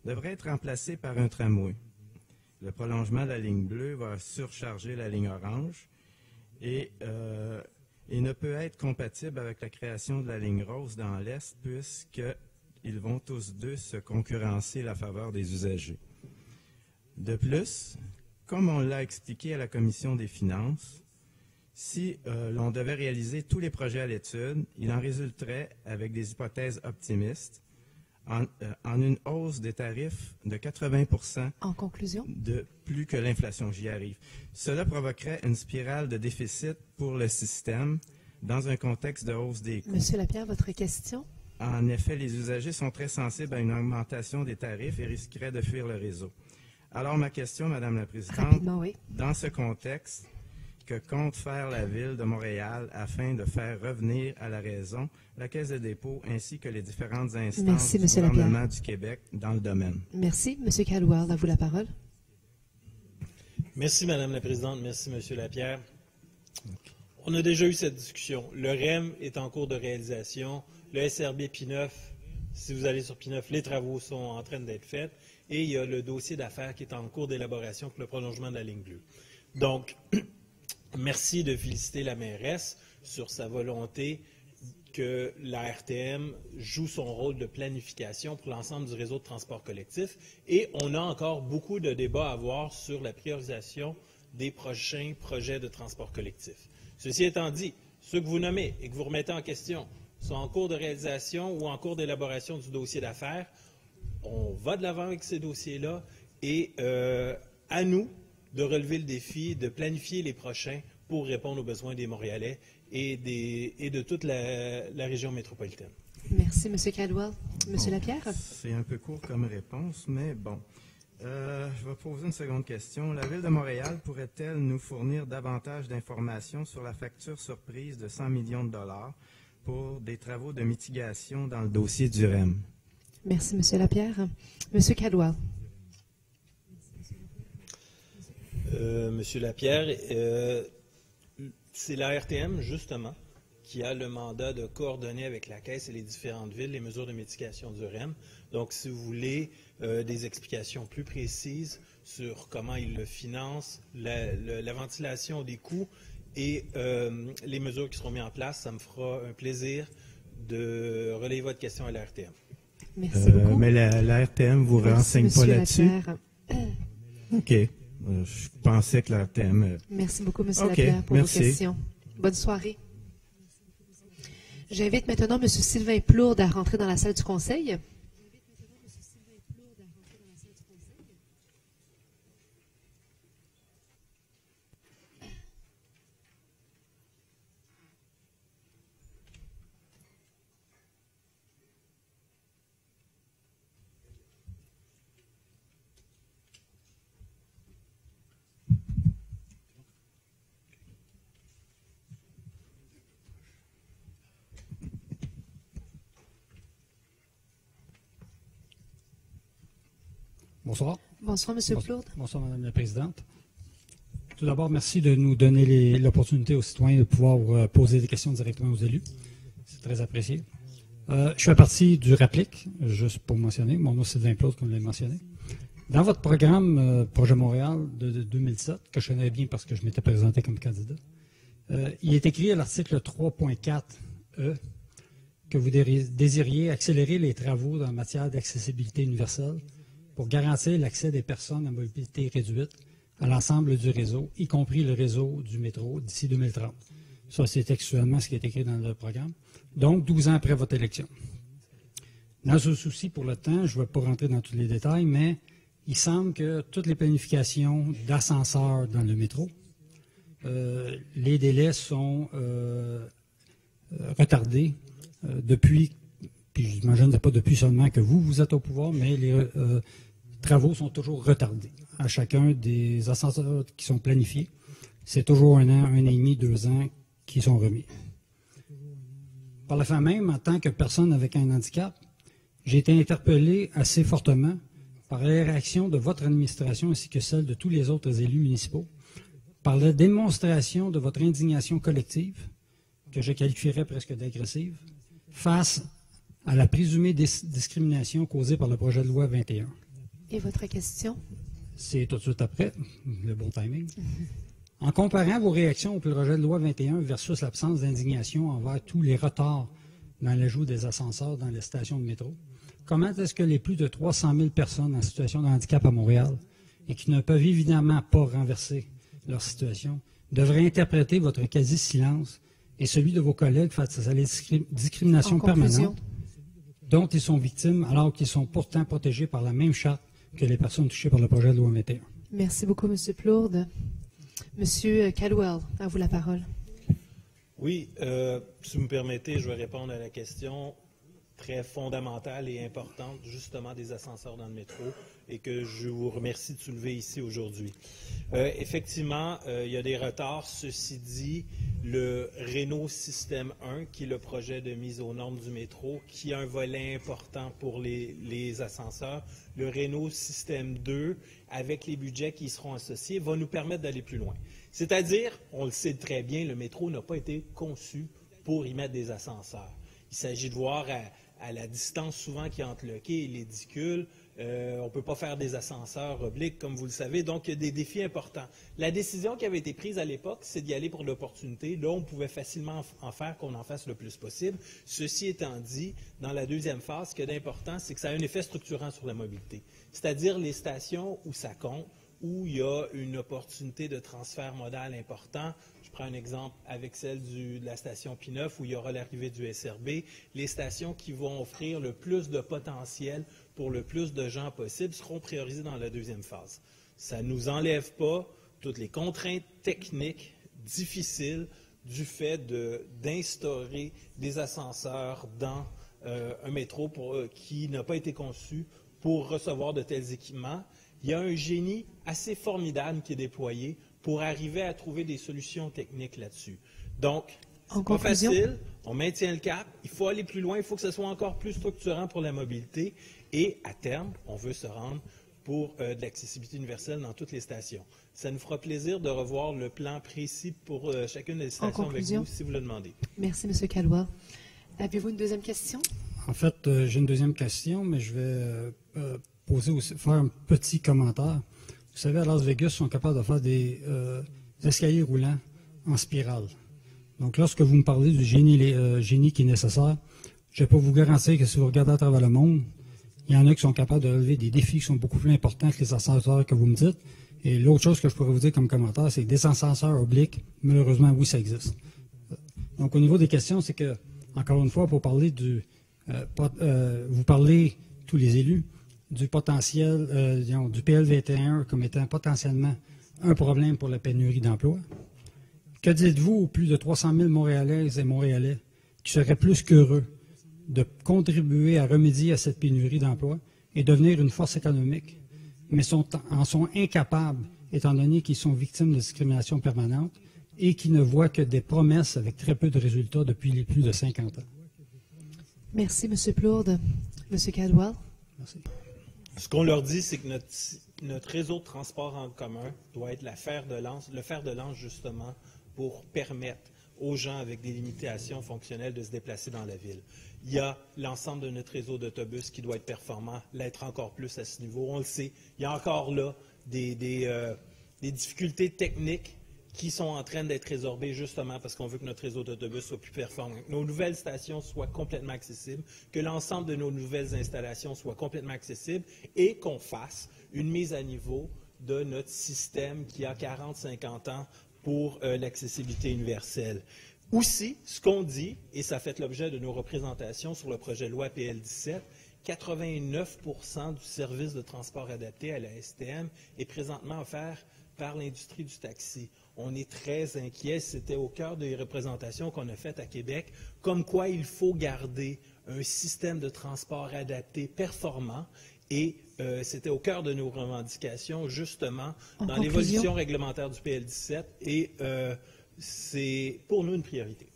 devrait être remplacé par un tramway. Le prolongement de la ligne bleue va surcharger la ligne orange et ne peut être compatible avec la création de la ligne rose dans l'Est puisqu'ils vont tous deux se concurrencer la faveur des usagers. De plus, comme on l'a expliqué à la Commission des finances, si l'on devait réaliser tous les projets à l'étude, il en résulterait, avec des hypothèses optimistes, en une hausse des tarifs de 80% en conclusion de plus que l'inflation. J'y arrive. Cela provoquerait une spirale de déficit pour le système dans un contexte de hausse des coûts. Monsieur Lapierre, votre question? En effet, les usagers sont très sensibles à une augmentation des tarifs et risqueraient de fuir le réseau. Alors, ma question, Madame la Présidente, rapidement, oui. Dans ce contexte, que compte faire la Ville de Montréal afin de faire revenir à la raison la Caisse de dépôt ainsi que les différentes instances du gouvernement du Québec dans le domaine? Merci. Monsieur Caldwell, à vous la parole. Merci, Madame la Présidente. Merci, Monsieur Lapierre. On a déjà eu cette discussion. Le REM est en cours de réalisation. Le SRB P9, si vous allez sur P9, les travaux sont en train d'être faits. Et il y a le dossier d'affaires qui est en cours d'élaboration pour le prolongement de la ligne bleue. Donc, merci de féliciter la mairesse sur sa volonté que la RTM joue son rôle de planification pour l'ensemble du réseau de transport collectif. Et on a encore beaucoup de débats à avoir sur la priorisation des prochains projets de transport collectif. Ceci étant dit, ceux que vous nommez et que vous remettez en question sont en cours de réalisation ou en cours d'élaboration du dossier d'affaires. On va de l'avant avec ces dossiers-là et à nous de relever le défi, de planifier les prochains pour répondre aux besoins des Montréalais et de toute la région métropolitaine. Merci, M. Caldwell. M. Lapierre? C'est un peu court comme réponse, mais bon. Je vais poser une seconde question. La Ville de Montréal pourrait-elle nous fournir davantage d'informations sur la facture surprise de 100 millions de dollars pour des travaux de mitigation dans le dossier du REM? Merci, M. Lapierre. M. Caldwell. Monsieur Lapierre, c'est la RTM, justement, qui a le mandat de coordonner avec la Caisse et les différentes villes les mesures de mitigation du REM. Donc, si vous voulez des explications plus précises sur comment il le finance, la ventilation des coûts et les mesures qui seront mises en place, ça me fera un plaisir de relayer votre question à la RTM. Merci beaucoup. Mais la RTM vous renseigne pas là-dessus? OK. Je pensais que la RTM... Merci beaucoup, M. Lapierre, pour vos questions. Bonne soirée. J'invite maintenant M. Sylvain Plourde à rentrer dans la salle du Conseil. Bonsoir. Bonsoir, M. Plourde. Bonsoir, Mme la Présidente. Tout d'abord, merci de nous donner l'opportunité aux citoyens de pouvoir poser des questions directement aux élus. C'est très apprécié. Je fais partie du RAPLIC, juste pour mentionner. Mon nom, c'est Sylvain Plourde, comme vous l'avez mentionné. Dans votre programme Projet Montréal de 2007, que je connais bien parce que je m'étais présenté comme candidat, il est écrit à l'article 3.4e que vous désiriez accélérer les travaux en matière d'accessibilité universelle pour garantir l'accès des personnes à mobilité réduite à l'ensemble du réseau, y compris le réseau du métro, d'ici 2030. Ça, c'est textuellement ce qui est écrit dans le programme. Donc, 12 ans après votre élection. Dans ce souci pour le temps, je ne vais pas rentrer dans tous les détails, mais il semble que toutes les planifications d'ascenseurs dans le métro, les délais sont retardés depuis, puis j'imagine que ce n'est pas depuis seulement que vous êtes au pouvoir, mais les travaux sont toujours retardés à chacun des ascenseurs qui sont planifiés. C'est toujours 1 an, 1 an et demi, 2 ans qui sont remis. Par la fin même, en tant que personne avec un handicap, j'ai été interpellé assez fortement par les réactions de votre administration ainsi que celle de tous les autres élus municipaux, par la démonstration de votre indignation collective, que je qualifierais presque d'agressive, face à la présumée discrimination causée par le projet de loi 21. Et votre question? C'est tout de suite après, le bon timing. En comparant vos réactions au projet de loi 21 versus l'absence d'indignation envers tous les retards dans l'ajout des ascenseurs dans les stations de métro, comment est-ce que les plus de 300 000 personnes en situation de handicap à Montréal et qui ne peuvent évidemment pas renverser leur situation devraient interpréter votre quasi-silence et celui de vos collègues face à la discrimination permanente dont ils sont victimes alors qu'ils sont pourtant protégés par la même charte que les personnes touchées par le projet de loi 21. Merci beaucoup, M. Plourde. M. Caldwell, à vous la parole. Oui, si vous me permettez, je vais répondre à la question très fondamentale et importante, justement, des ascenseurs dans le métro, et que je vous remercie de soulever ici aujourd'hui. Effectivement, il y a des retards. Ceci dit, le Rénault Système 1, qui est le projet de mise aux normes du métro, qui a un volet important pour les ascenseurs, le Rénault Système 2, avec les budgets qui y seront associés, va nous permettre d'aller plus loin. C'est-à-dire, on le sait très bien, le métro n'a pas été conçu pour y mettre des ascenseurs. Il s'agit de voir à la distance souvent qui est entre le quai et l'édicule. On ne peut pas faire des ascenseurs obliques, comme vous le savez. Donc, il y a des défis importants. La décision qui avait été prise à l'époque, c'est d'y aller pour l'opportunité. Là, on pouvait facilement en faire qu'on en fasse le plus possible. Ceci étant dit, dans la deuxième phase, ce qui est important, c'est que ça a un effet structurant sur la mobilité. C'est-à-dire les stations où ça compte, où il y a une opportunité de transfert modal important. Je prends un exemple avec celle de la station P9 où il y aura l'arrivée du SRB. Les stations qui vont offrir le plus de potentiel pour le plus de gens possible seront priorisées dans la deuxième phase. Ça ne nous enlève pas toutes les contraintes techniques difficiles du fait d'instaurer des ascenseurs dans un métro qui n'a pas été conçu pour recevoir de tels équipements. Il y a un génie assez formidable qui est déployé pour arriver à trouver des solutions techniques là-dessus. Donc, c'est pas facile, on maintient le cap, il faut aller plus loin, il faut que ce soit encore plus structurant pour la mobilité et, à terme, on veut se rendre pour de l'accessibilité universelle dans toutes les stations. Ça nous fera plaisir de revoir le plan précis pour chacune des stations avec vous, si vous le demandez. Merci, M. Caldwell. Avez-vous une deuxième question? En fait, j'ai une deuxième question, mais je vais faire un petit commentaire. Vous savez, à Las Vegas, ils sont capables de faire des escaliers roulants en spirale. Donc, lorsque vous me parlez du génie qui est nécessaire, je ne vais pas vous garantir que si vous regardez à travers le monde, il y en a qui sont capables de relever des défis qui sont beaucoup plus importants que les ascenseurs que vous me dites. Et l'autre chose que je pourrais vous dire comme commentaire, c'est que des ascenseurs obliques, malheureusement, oui, ça existe. Donc, au niveau des questions, c'est que, encore une fois, pour parler vous parlez, tous les élus, du potentiel, du PL21 comme étant potentiellement un problème pour la pénurie d'emploi. Que dites-vous aux plus de 300 000 Montréalaises et Montréalais qui seraient plus qu'heureux de contribuer à remédier à cette pénurie d'emploi et devenir une force économique, mais en sont incapables, étant donné qu'ils sont victimes de discrimination permanente et qui ne voient que des promesses avec très peu de résultats depuis les plus de 50 ans? Merci, M. Plourde. M. Caldwell. Merci. Ce qu'on leur dit, c'est que notre réseau de transport en commun doit être le fer de lance justement pour permettre aux gens avec des limitations fonctionnelles de se déplacer dans la ville. Il y a l'ensemble de notre réseau d'autobus qui doit être performant, l'être encore plus à ce niveau. On le sait, il y a encore là des difficultés techniques qui sont en train d'être résorbées justement parce qu'on veut que notre réseau d'autobus soit plus performant, que nos nouvelles stations soient complètement accessibles, que l'ensemble de nos nouvelles installations soient complètement accessibles et qu'on fasse une mise à niveau de notre système qui a 40-50 ans pour l'accessibilité universelle. Aussi, ce qu'on dit, et ça fait l'objet de nos représentations sur le projet de loi PL17, 89% du service de transport adapté à la STM est présentement offert par l'industrie du taxi. On est très inquiets, c'était au cœur des représentations qu'on a faites à Québec, comme quoi il faut garder un système de transport adapté performant et c'était au cœur de nos revendications, justement, dans l'évolution réglementaire du PL17 et c'est pour nous une priorité.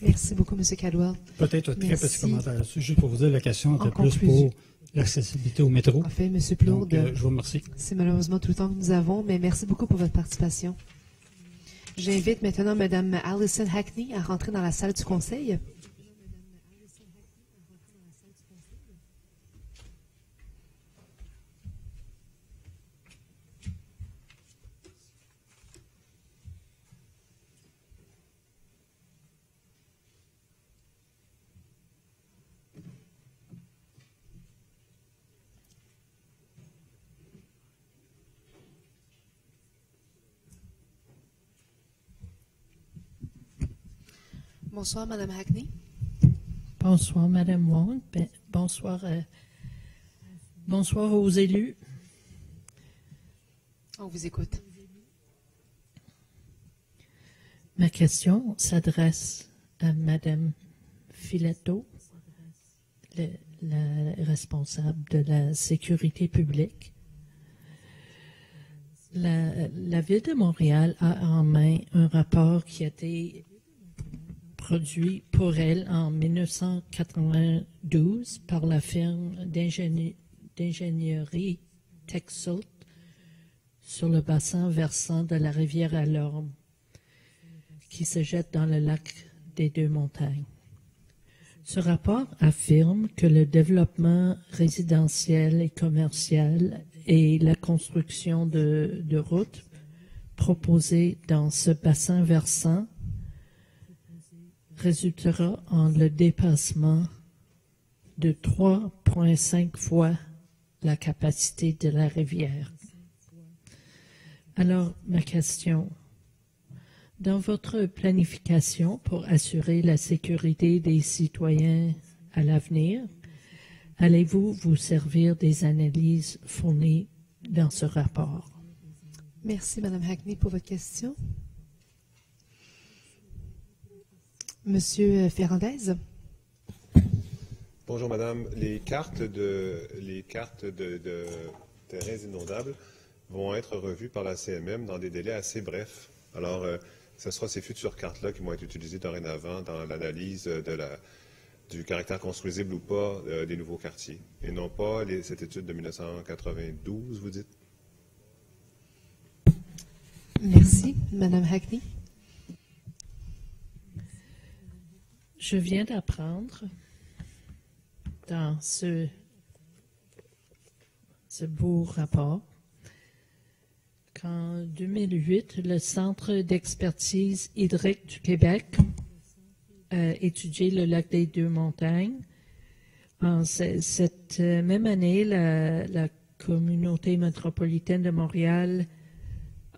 Merci beaucoup, M. Caldwell. Peut-être un très petit commentaire là-dessus, juste pour vous dire la question était plus pour l'accessibilité au métro. En fait, M. Plourde, je vous remercie. C'est malheureusement tout le temps que nous avons, mais merci beaucoup pour votre participation. J'invite maintenant Mme Alison Hackney à rentrer dans la salle du Conseil. Bonsoir, Mme Hackney. Bonsoir, Mme Wong. Bonsoir aux élus. On vous écoute. Ma question s'adresse à Mme Filetto, la responsable de la sécurité publique. La Ville de Montréal a en main un rapport qui a été produit pour elle en 1992 par la firme d'ingénierie Texalt sur le bassin versant de la rivière à l'Orme qui se jette dans le lac des Deux-Montagnes. Ce rapport affirme que le développement résidentiel et commercial et la construction de routes proposées dans ce bassin versant résultera en le dépassement de 3,5 fois la capacité de la rivière. Alors, ma question, dans votre planification pour assurer la sécurité des citoyens à l'avenir, allez-vous vous servir des analyses fournies dans ce rapport? Merci, Mme Hackney, pour votre question. Monsieur Ferrandez. Bonjour, madame. Les cartes de terrains inondables vont être revues par la CMM dans des délais assez brefs. Alors, ce sera ces futures cartes-là qui vont être utilisées dorénavant dans l'analyse de du caractère construisible ou pas des nouveaux quartiers, et non pas cette étude de 1992, vous dites? Merci. Madame Hackney. Je viens d'apprendre dans ce beau rapport qu'en 2008, le Centre d'expertise hydrique du Québec a étudié le lac des Deux-Montagnes. En cette même année, la communauté métropolitaine de Montréal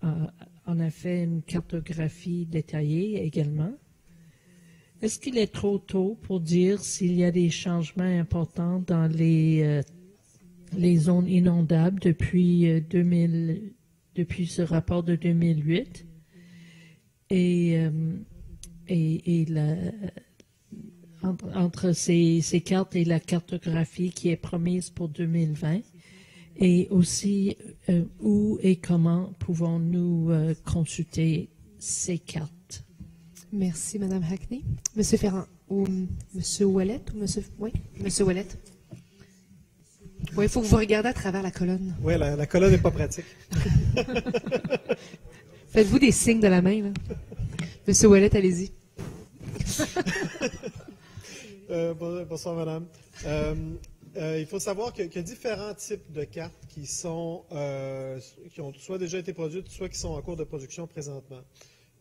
en a fait une cartographie détaillée également. Est-ce qu'il est trop tôt pour dire s'il y a des changements importants dans les zones inondables depuis ce rapport de 2008? Entre ces cartes et la cartographie qui est promise pour 2020, et aussi où et comment pouvons-nous consulter ces cartes? Merci, Madame Hackney. Monsieur Ferrand, ou Monsieur Ouellet, ou Monsieur... Oui, Monsieur Ouellet. Oui, il faut que vous regardiez à travers la colonne. Oui, la colonne n'est pas pratique. Faites-vous des signes de la main, là. Monsieur Ouellet, allez-y. Bonsoir, madame. Il faut savoir qu'il y a différents types de cartes qui ont soit déjà été produites, soit qui sont en cours de production présentement.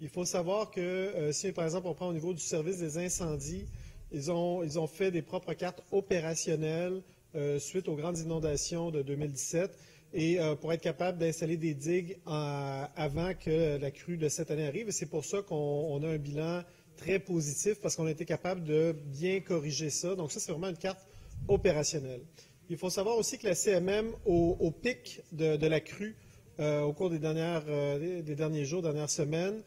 Il faut savoir que si, par exemple, on prend au niveau du service des incendies, ils ont fait des propres cartes opérationnelles suite aux grandes inondations de 2017 et pour être capable d'installer des digues avant que la crue de cette année arrive. Et c'est pour ça qu'on a un bilan très positif parce qu'on a été capable de bien corriger ça. Donc ça, c'est vraiment une carte opérationnelle. Il faut savoir aussi que la CMM, au pic de la crue, au cours des derniers jours, dernières semaines,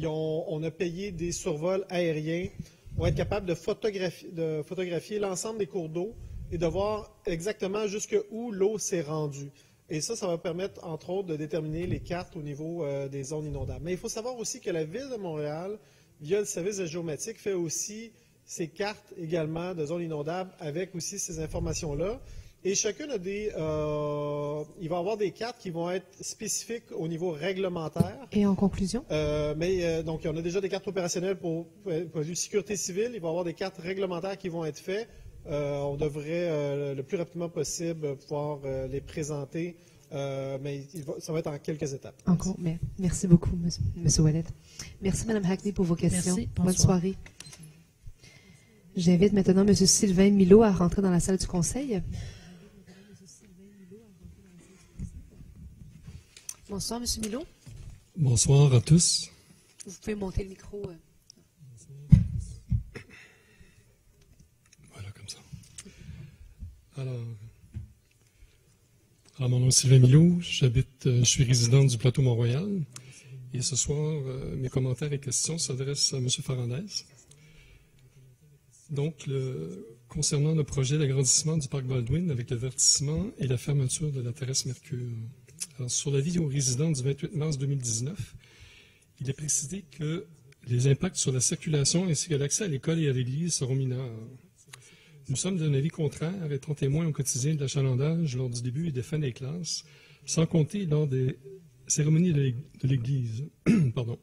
on a payé des survols aériens pour être capable de photographier l'ensemble des cours d'eau et de voir exactement jusqu'où l'eau s'est rendue. Et ça va permettre, entre autres, de déterminer les cartes au niveau des zones inondables. Mais il faut savoir aussi que la Ville de Montréal, via le service de géomatique, fait aussi ces cartes également de zones inondables avec aussi ces informations-là. Et chacune a il va y avoir des cartes qui vont être spécifiques au niveau réglementaire. Et en conclusion? Donc, on a déjà des cartes opérationnelles pour la sécurité civile. Il va y avoir des cartes réglementaires qui vont être faites. On devrait, le plus rapidement possible, pouvoir les présenter. Mais ça va être en quelques étapes. Encore, mais merci beaucoup, M. Ouellet. Merci, Mme Hackney, pour vos questions. Merci, bonne soirée. J'invite maintenant M. Sylvain Milot à rentrer dans la salle du Conseil. Bonsoir, M. Milot. Bonsoir à tous. Vous pouvez monter le micro. Voilà, comme ça. Alors, mon nom est Sylvain Milot, je suis résident du plateau Mont-Royal. Et ce soir, mes commentaires et questions s'adressent à M. Farandez. Donc, concernant le projet d'agrandissement du parc Baldwin avec le verdissement et la fermeture de la terrasse Mercure. Alors, sur l'avis aux résidents du 28 mars 2019, il est précisé que les impacts sur la circulation ainsi que l'accès à l'école et à l'église seront mineurs. Nous sommes d'un avis contraire, étant témoins au quotidien de l'achalandage lors du début et des fins des classes, sans compter lors des cérémonies de l'église. Pardon.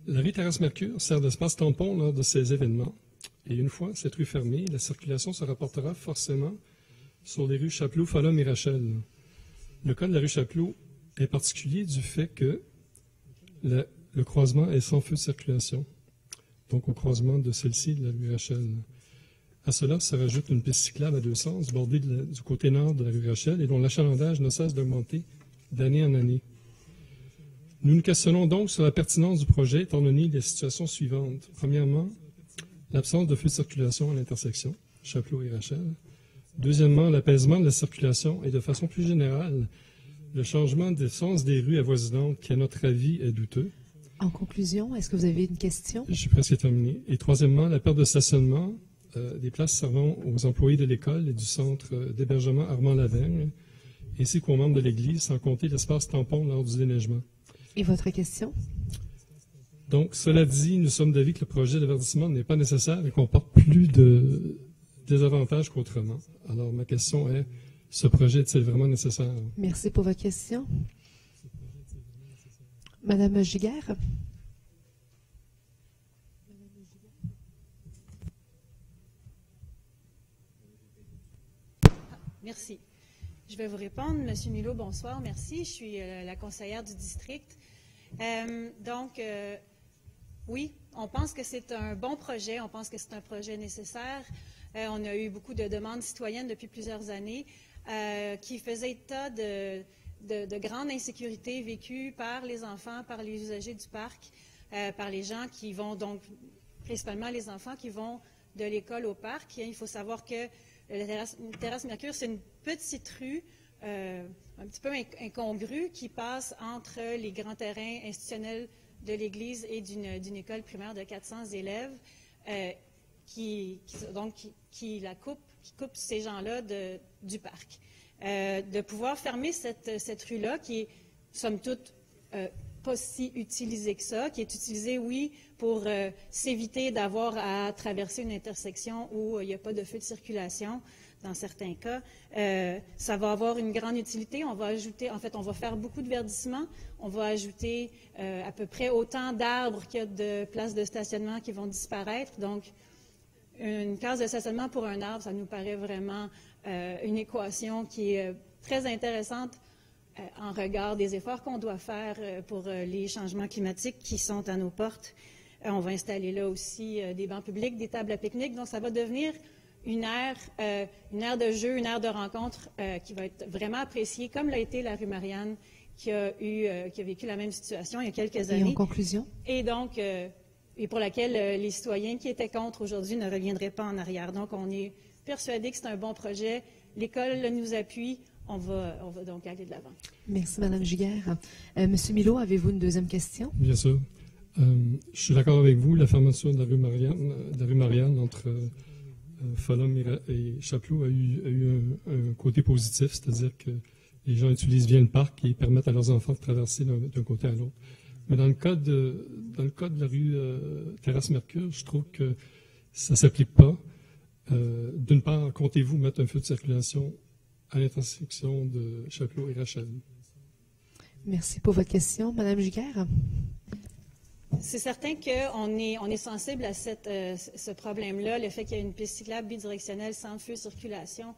La rue Terrasse-Mercure sert d'espace tampon lors de ces événements. Et une fois cette rue fermée, la circulation se rapportera forcément sur les rues Chapelot, Folum et Rachel. Le cas de la rue Chapelot est particulier du fait que le croisement est sans feu de circulation, donc au croisement de celle-ci de la rue Rachel. À cela se rajoute une piste cyclable à deux sens, bordée du côté nord de la rue Rachel et dont l'achalandage ne cesse d'augmenter d'année en année. Nous nous questionnons donc sur la pertinence du projet étant donné les situations suivantes. Premièrement, l'absence de feu de circulation à l'intersection, Chapelot et Rachel. Deuxièmement, l'apaisement de la circulation et de façon plus générale, le changement de sens des rues avoisinantes qui, à notre avis, est douteux. En conclusion, est-ce que vous avez une question? Je suis presque terminé. Et troisièmement, la perte de stationnement des places servant aux employés de l'école et du centre d'hébergement Armand-Lavergne, ainsi qu'aux membres de l'Église, sans compter l'espace tampon lors du déneigement. Et votre question? Donc, cela dit, nous sommes d'avis que le projet de verdissement n'est pas nécessaire et comporte plus de désavantages qu'autrement. Alors, ma question est, ce projet est-il vraiment nécessaire? Merci pour votre question. Madame Giguère. Merci. Je vais vous répondre. Monsieur Milot, bonsoir. Merci. Je suis la conseillère du district. Oui, on pense que c'est un bon projet. On pense que c'est un projet nécessaire. On a eu beaucoup de demandes citoyennes depuis plusieurs années qui faisaient état de grandes insécurités vécues par les enfants, par les usagers du parc, par les gens qui vont donc, principalement les enfants qui vont de l'école au parc. Il faut savoir que la terrasse Mercure, c'est une petite rue un petit peu incongrue qui passe entre les grands terrains institutionnels de l'Église et d'une école primaire de 400 élèves qui coupe ces gens-là du parc. De pouvoir fermer cette rue-là, qui est, somme toute, pas si utilisée que ça, qui est utilisée, oui, pour s'éviter d'avoir à traverser une intersection où il n'y a pas de feu de circulation, dans certains cas. Ça va avoir une grande utilité. On va ajouter, en fait, on va faire beaucoup de verdissement. On va ajouter à peu près autant d'arbres qu'il y a de places de stationnement qui vont disparaître. Donc, une case de stationnement pour un arbre, ça nous paraît vraiment une équation qui est très intéressante en regard des efforts qu'on doit faire pour les changements climatiques qui sont à nos portes. On va installer là aussi des bancs publics, des tables à pique-nique. Donc, ça va devenir une aire de jeu, une aire de rencontre qui va être vraiment appréciée, comme l'a été la rue Marianne, qui a vécu la même situation il y a quelques années. Et en conclusion? Et donc, et pour laquelle les citoyens qui étaient contre aujourd'hui ne reviendraient pas en arrière. Donc, on est persuadés que c'est un bon projet. L'école nous appuie. On va donc aller de l'avant. Merci, Mme Giguère. Monsieur Milot, avez-vous une deuxième question? Bien sûr. Je suis d'accord avec vous. La fermeture de la rue Marianne entre Folum et Chapelot a eu un côté positif, c'est-à-dire que les gens utilisent bien le parc et permettent à leurs enfants de traverser d'un côté à l'autre. Mais dans le cas de la rue Terrasse Mercure, je trouve que ça ne s'applique pas. D'une part, comptez-vous mettre un feu de circulation à l'intersection de Chapelot et Rachel? Merci pour votre question. Madame Giguère? C'est certain qu'on est sensible à ce problème-là. Le fait qu'il y ait une piste cyclable bidirectionnelle sans feu de circulation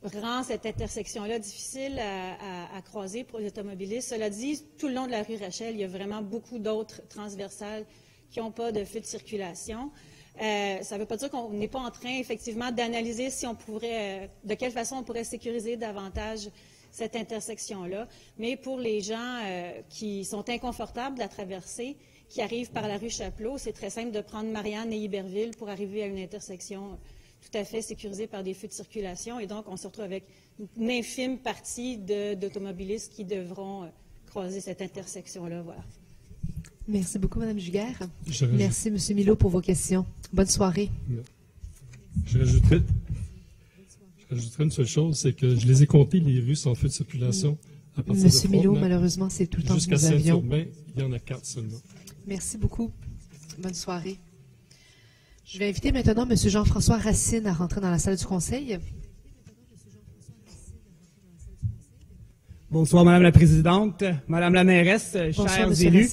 rend cette intersection-là difficile à croiser pour les automobilistes. Cela dit, tout le long de la rue Rachel, il y a vraiment beaucoup d'autres transversales qui n'ont pas de feu de circulation. Ça ne veut pas dire qu'on n'est pas en train, effectivement, d'analyser si on pourrait, de quelle façon on pourrait sécuriser davantage cette intersection-là. Mais pour les gens qui sont inconfortables de la traversée, qui arrivent par la rue Chapelot, c'est très simple de prendre Marianne et Iberville pour arriver à une intersection tout à fait sécurisée par des feux de circulation. Et donc, on se retrouve avec une infime partie d'automobilistes qui devront croiser cette intersection-là. Voilà. Merci beaucoup, Mme Giguère. Merci, M. Milot, pour vos questions. Bonne soirée. Je rajouterais une seule chose, c'est que je les ai comptées, les rues sans feu de circulation. À partir M. Milot, malheureusement, c'est tout le temps que nous avions. Jusqu'à Saint-Urbain, il y en a 4 seulement. Merci beaucoup. Bonne soirée. Je vais inviter maintenant M. Jean-François Racine à rentrer dans la salle du Conseil. Bonsoir, Madame la Présidente, Madame la mairesse, chers élus.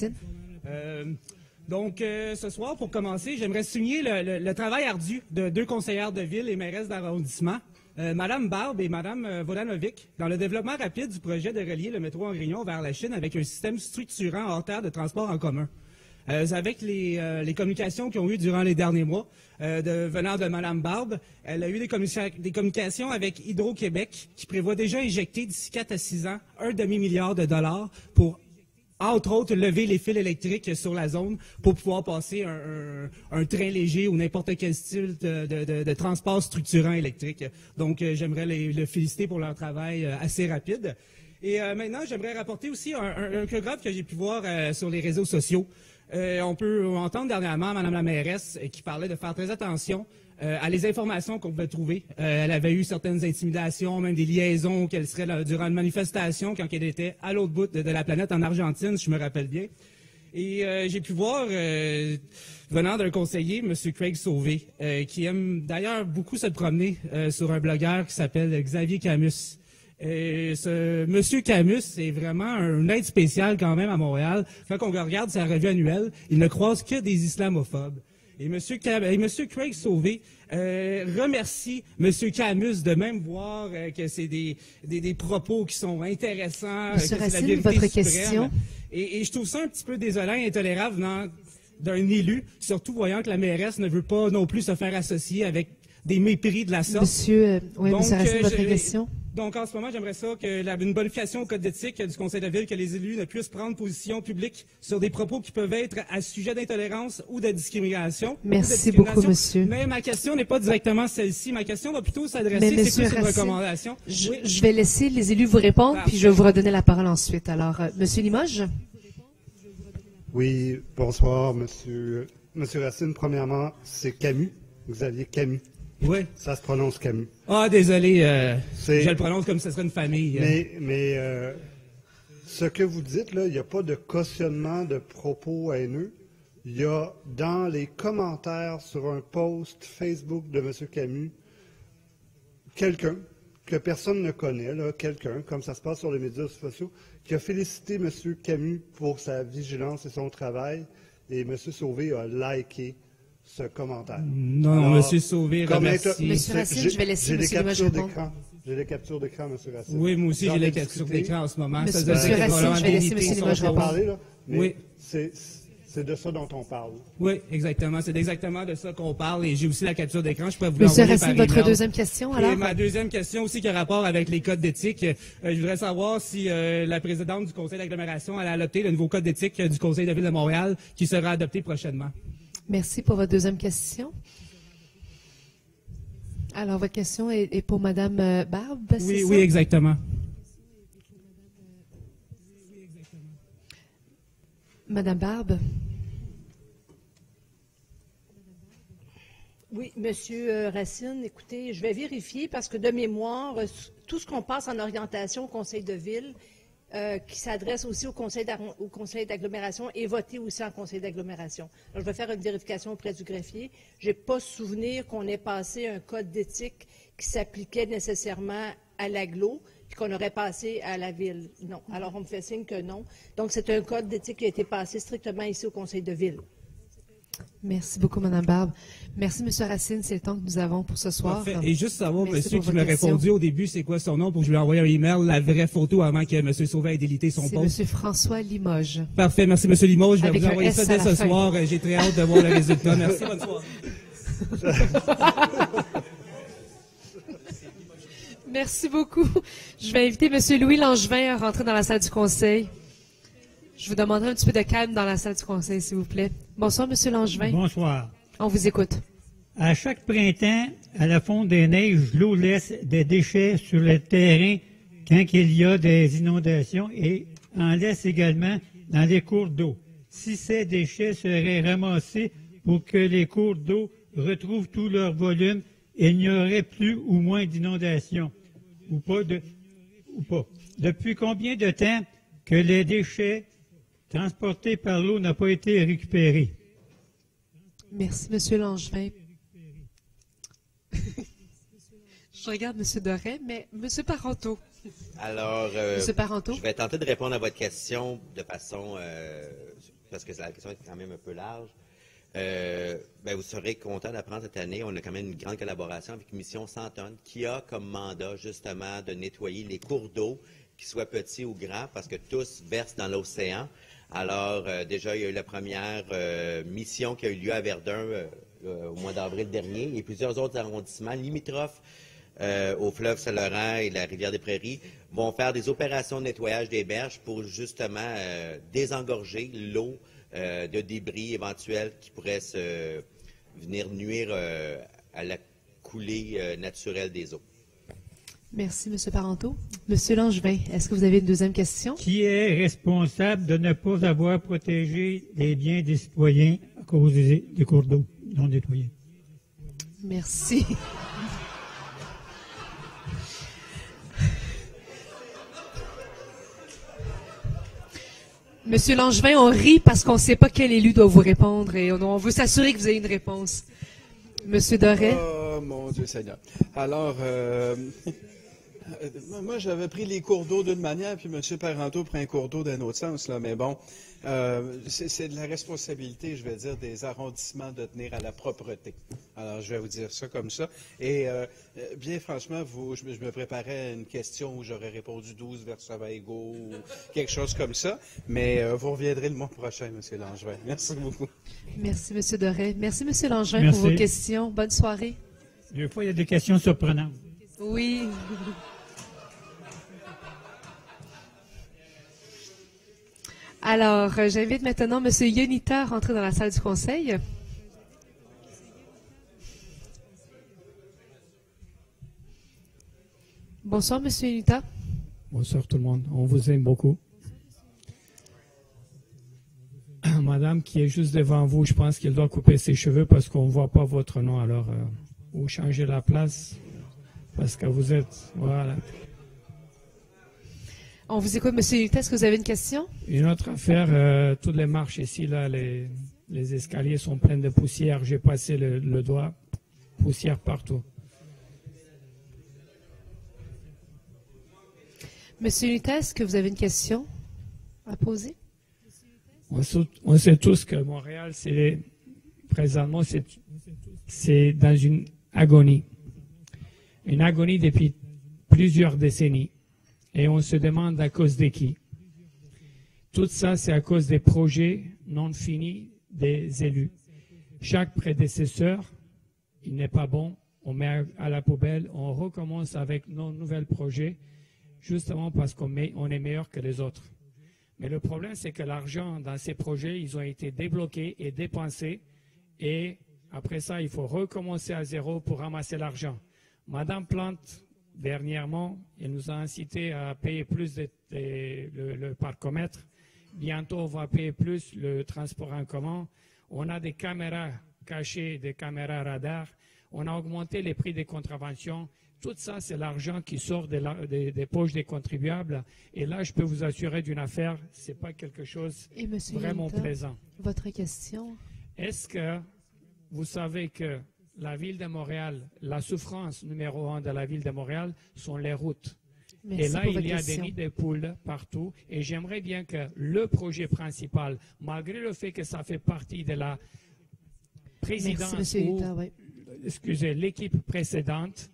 Ce soir, pour commencer, j'aimerais souligner le travail ardu de 2 conseillères de ville et mairesses d'arrondissement, Madame Barbe et Madame Vodanovic, dans le développement rapide du projet de relier le métro Angrignon vers la Chine avec un système structurant hors terre de transport en commun. Avec les communications qui ont eu durant les derniers mois, venant de Mme Barbe, elle a eu des communications avec Hydro-Québec qui prévoit déjà injecter d'ici 4 à 6 ans $1,5 milliard pour, entre autres, lever les fils électriques sur la zone pour pouvoir passer un train léger ou n'importe quel style de transport structurant électrique. Donc, j'aimerais les féliciter pour leur travail assez rapide. Et maintenant, j'aimerais rapporter aussi un graphe que j'ai pu voir sur les réseaux sociaux. On peut entendre dernièrement Mme la mairesse qui parlait de faire très attention à les informations qu'on pouvait trouver. Elle avait eu certaines intimidations, même des liaisons qu'elle serait durant une manifestation quand elle était à l'autre bout de la planète en Argentine, si je me rappelle bien. Et j'ai pu voir, venant d'un conseiller, M. Craig Sauvé, qui aime d'ailleurs beaucoup se promener sur un blogueur qui s'appelle Xavier Camus. Ce Monsieur Camus est vraiment un aide spécial quand même à Montréal. Quand on regarde sa revue annuelle, il ne croise que des islamophobes. Et Monsieur Craig Sauvé remercie Monsieur Camus de même voir que c'est des propos qui sont intéressants, Monsieur que Racine, c'est la vérité votre suprême. question. Et je trouve ça un petit peu désolant et intolérable venant d'un élu, surtout voyant que la mairesse ne veut pas non plus se faire associer avec des mépris de la sorte. Monsieur Racine, votre question. Donc, en ce moment, j'aimerais ça une bonification au code d'éthique du Conseil de ville, que les élus ne puissent prendre position publique sur des propos qui peuvent être à sujet d'intolérance ou de discrimination. Merci beaucoup, monsieur. Mais ma question n'est pas directement celle-ci. Ma question va plutôt s'adresser, c'est plus une recommandation. Je vais laisser les élus vous répondre, puis je vais vous redonner la parole ensuite. Alors, monsieur Limoges? Oui, bonsoir, monsieur Racine. Premièrement, c'est Camus, Xavier Camus. Oui. Ça se prononce Camus. Ah, désolé, je le prononce comme si ce serait une famille. Mais ce que vous dites, là, il n'y a pas de cautionnement de propos haineux. Il y a dans les commentaires sur un post Facebook de M. Camus, quelqu'un que personne ne connaît, quelqu'un, comme ça se passe sur les médias sociaux, qui a félicité M. Camus pour sa vigilance et son travail, et M. Sauvé a liké ce commentaire. Non, M. Sauvé remercie. Monsieur Racine, je vais laisser M. Limoges répondre. J'ai les captures d'écran, M. Racine. Oui, moi aussi, j'ai les captures d'écran en ce moment. Monsieur Racine, je vais laisser M. Limoges répondre. Oui. C'est de ça dont on parle. Oui, exactement. C'est exactement de ça qu'on parle. Et j'ai aussi la capture d'écran. Je pourrais vous Monsieur l'envoyer Racine, par votre deuxième question, alors? Et ma deuxième question aussi qui a rapport avec les codes d'éthique. Je voudrais savoir si la présidente du conseil d'agglomération a adopté le nouveau code d'éthique du conseil de ville de Montréal qui sera adopté prochainement. Merci pour votre deuxième question. Alors, votre question est pour Mme Barbe, c'est ça? Oui, exactement. Madame Barbe. Oui, Monsieur Racine, écoutez, je vais vérifier parce que de mémoire, tout ce qu'on passe en orientation au conseil de ville, qui s'adresse aussi au conseil d'agglomération est voté aussi en conseil d'agglomération. Alors, je vais faire une vérification auprès du greffier. Je n'ai pas souvenir qu'on ait passé un code d'éthique qui s'appliquait nécessairement à l'agglo, puis qu'on aurait passé à la ville. Non. Alors, on me fait signe que non. Donc, c'est un code d'éthique qui a été passé strictement ici au conseil de ville. Merci beaucoup, Mme Barbe. Merci, M. Racine. C'est le temps que nous avons pour ce soir. Parfait. Et juste savoir, monsieur qui m'a répondu au début, c'est quoi son nom pour que je lui envoie un email, la vraie photo avant que M. Sauvé ait délité son post. C'est M. François Limoges. Parfait. Merci, M. Limoges. Je vais Avec vous envoyer ça dès ce soir. J'ai très hâte de voir le résultat. Merci. Bonne soirée. Merci beaucoup. Je vais inviter M. Louis Langevin à rentrer dans la salle du conseil. Je vous demanderai un petit peu de calme dans la salle du conseil, s'il vous plaît. Bonsoir, M. Langevin. Bonsoir. On vous écoute. À chaque printemps, à la fonte des neiges, l'eau laisse des déchets sur le terrain quand il y a des inondations et en laisse également dans les cours d'eau. Si ces déchets seraient ramassés pour que les cours d'eau retrouvent tout leur volume, il n'y aurait plus ou moins d'inondations. Ou pas. Depuis combien de temps que les déchets transportés par l'eau n'ont pas été récupérés? Merci, M. Langevin. Je regarde M. Doré, mais M. Parenteau. Alors, M. Parenteau. Je vais tenter de répondre à votre question de façon, parce que la question est quand même un peu large. Vous serez content d'apprendre cette année, on a quand même une grande collaboration avec Mission 100 tonnes qui a comme mandat justement de nettoyer les cours d'eau, qu'ils soient petits ou grands, parce que tous versent dans l'océan. Alors, déjà, il y a eu la première mission qui a eu lieu à Verdun au mois d'avril dernier et plusieurs autres arrondissements limitrophes au fleuve Saint-Laurent et la rivière des Prairies vont faire des opérations de nettoyage des berges pour justement désengorger l'eau de débris éventuels qui pourraient venir nuire à la coulée naturelle des eaux. Merci, M. Parenteau. M. Langevin, est-ce que vous avez une deuxième question? Qui est responsable de ne pas avoir protégé les biens des citoyens à cause des cours d'eau non nettoyés? Merci. Monsieur Langevin, on rit parce qu'on ne sait pas quel élu doit vous répondre et on veut s'assurer que vous ayez une réponse. Monsieur Doré. Oh, mon Dieu Seigneur. Alors, moi, j'avais pris les cours d'eau d'une manière, puis M. Parenteau prend un cours d'eau d'un autre sens, là, mais bon, c'est de la responsabilité, je vais dire, des arrondissements de tenir à la propreté. Alors, je vais vous dire ça comme ça. Et bien franchement, je me préparais à une question où j'aurais répondu 12 versets égaux ou quelque chose comme ça, mais vous reviendrez le mois prochain, M. Langevin. Merci beaucoup. Merci, M. Doré. Merci, M. Langevin, pour vos questions. Bonne soirée. Des fois, il y a des questions surprenantes. Oui. Alors, j'invite maintenant M. Yonita à rentrer dans la salle du Conseil. Bonsoir, M. Yonita. Bonsoir tout le monde. On vous aime beaucoup. Madame qui est juste devant vous, je pense qu'elle doit couper ses cheveux parce qu'on ne voit pas votre nom. Alors, vous changez la place parce que vous êtes... Voilà. On vous écoute, M. Yonita. Est-ce que vous avez une question? Une autre affaire, toutes les marches ici, là, les escaliers sont pleins de poussière. J'ai passé le doigt, poussière partout. Monsieur Yonita, est-ce que vous avez une question à poser? On sait tous que Montréal, présentement, c'est dans une agonie. Une agonie depuis plusieurs décennies. Et on se demande à cause de qui. Tout ça, c'est à cause des projets non finis des élus. Chaque prédécesseur, il n'est pas bon, on met à la poubelle, on recommence avec nos nouveaux projets, justement parce qu'on est meilleur que les autres. Mais le problème, c'est que l'argent dans ces projets, ils ont été débloqués et dépensés, et après ça, il faut recommencer à zéro pour ramasser l'argent. Madame Plante, dernièrement, elle nous a incité à payer plus le parcomètre. Bientôt, on va payer plus le transport en commun. On a des caméras cachées, des caméras radars. On a augmenté les prix des contraventions. Tout ça, c'est l'argent qui sort des poches des contribuables. Et là, je peux vous assurer d'une affaire, ce n'est pas quelque chose de vraiment plaisant. Votre question? Est-ce que vous savez que la ville de Montréal, la souffrance numéro 1 de la ville de Montréal sont les routes. Merci et là, il y a question. des nids de poules partout. Et j'aimerais bien que le projet principal, malgré le fait que ça fait partie de la présidence excusez, l'équipe précédente,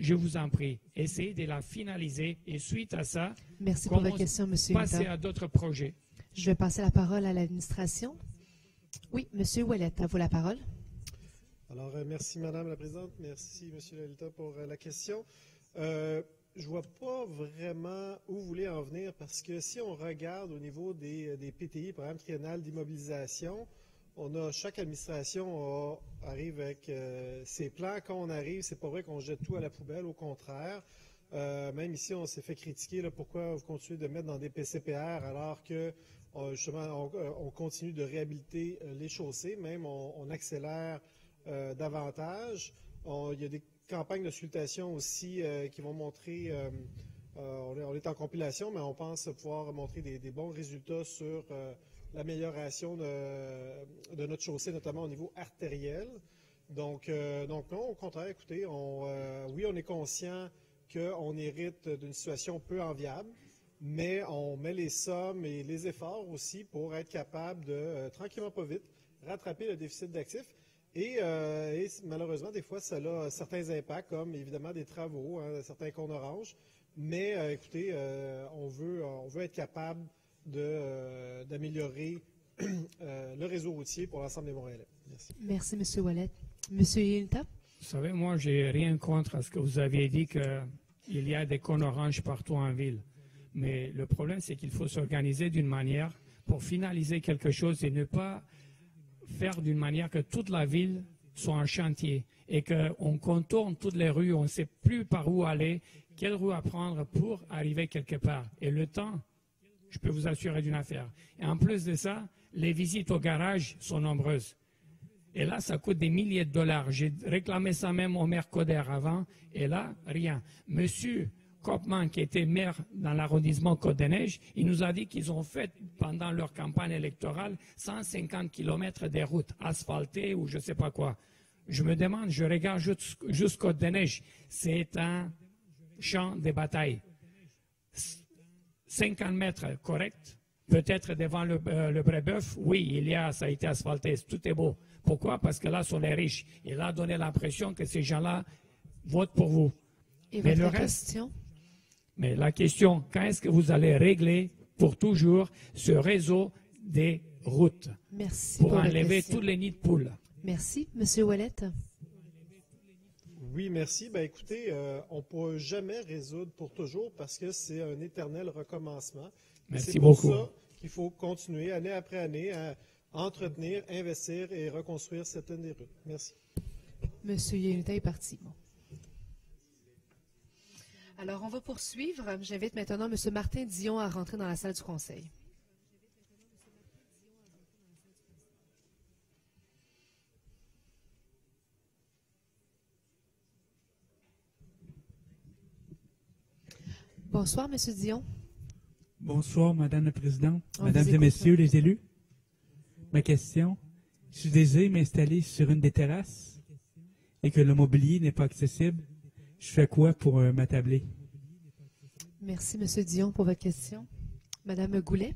je vous en prie, essayez de la finaliser et suite à ça, merci pour la question, M. passer à d'autres projets. Je vais passer la parole à l'administration. Oui, M. Ouellet, à vous la parole. Alors, merci Madame la Présidente, merci M. Lalita pour la question. Je ne vois pas vraiment où vous voulez en venir parce que si on regarde au niveau des PTI, programme triennal d'immobilisation, chaque administration arrive avec ses plans. Quand on arrive, c'est pas vrai qu'on jette tout à la poubelle, au contraire. Même ici, on s'est fait critiquer pourquoi vous continuez de mettre dans des PCPR alors que justement on continue de réhabiliter les chaussées, même on accélère davantage. Il y a des campagnes de consultation aussi qui vont montrer, on est en compilation, mais on pense pouvoir montrer des bons résultats sur l'amélioration de notre chaussée, notamment au niveau artériel. Donc non, au contraire, écoutez, oui, on est conscient qu'on hérite d'une situation peu enviable, mais on met les sommes et les efforts aussi pour être capable de, tranquillement pas vite, rattraper le déficit d'actifs. Et malheureusement, des fois, ça a certains impacts, comme évidemment des travaux, certains cônes oranges. Mais écoutez, on veut être capable d'améliorer le réseau routier pour l'ensemble des Montréalais. Merci, M. Ouellet. M. Yonita? Vous savez, moi, j'ai rien contre ce que vous aviez dit qu'il y a des cônes oranges partout en ville. Mais le problème, c'est qu'il faut s'organiser d'une manière pour finaliser quelque chose et ne pas faire d'une manière que toute la ville soit en chantier et qu'on contourne toutes les rues, on ne sait plus par où aller, quelle rue à prendre pour arriver quelque part. Et le temps, je peux vous assurer d'une affaire. Et en plus de ça, les visites au garage sont nombreuses. Et là, ça coûte des milliers de dollars. J'ai réclamé ça même au maire Coder avant, et là, rien. Monsieur Koppmann, qui était maire dans l'arrondissement Côte-des-Neiges, il nous a dit qu'ils ont fait, pendant leur campagne électorale, 150 km des routes asphaltées ou je ne sais pas quoi. Je me demande, je regarde juste Côte-des-Neiges, c'est un champ de bataille. 50 mètres correct, peut-être devant le Brébeuf, oui, ça a été asphalté, tout est beau. Pourquoi? Parce que là, sont les riches. Et là, donner l'impression que ces gens-là votent pour vous. Et mais votre question? Mais la question, quand est-ce que vous allez régler pour toujours ce réseau des routes? Merci pour pour votre enlever question. tous les nids de poules. Merci. Monsieur Ouellette? Oui, merci. Ben, écoutez, on ne pourra jamais résoudre pour toujours parce que c'est un éternel recommencement. Merci beaucoup. C'est pour ça qu'il faut continuer année après année à entretenir, investir et reconstruire certaines des routes. Merci. Monsieur Yélutin est parti. Bon. Alors, on va poursuivre. J'invite maintenant M. Martin Dion à rentrer dans la salle du Conseil. Bonsoir, M. Dion. Bonsoir, Madame la Présidente, On Mesdames vous et écoute. Messieurs les élus. Ma question, si je désire m'installer sur une des terrasses et que le mobilier n'est pas accessible, je fais quoi pour m'attabler? Merci, M. Dion, pour votre question. Madame Goulet.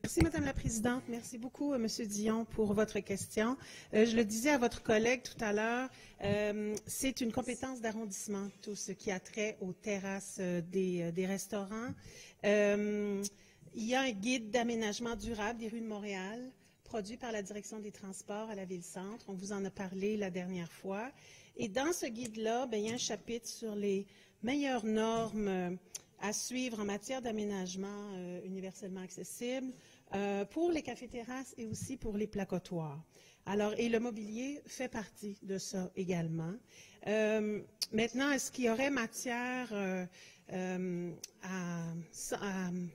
Merci, Madame la Présidente. Merci beaucoup, M. Dion, pour votre question. Je le disais à votre collègue tout à l'heure, c'est une compétence d'arrondissement, tout ce qui a trait aux terrasses des restaurants. Il y a un guide d'aménagement durable des rues de Montréal, produit par la Direction des transports à la Ville-Centre. On vous en a parlé la dernière fois. Et dans ce guide-là, il y a un chapitre sur les meilleures normes à suivre en matière d'aménagement universellement accessible pour les cafés-terrasses et aussi pour les placotoirs. Alors, et le mobilier fait partie de ça également. Maintenant, est-ce qu'il y aurait matière à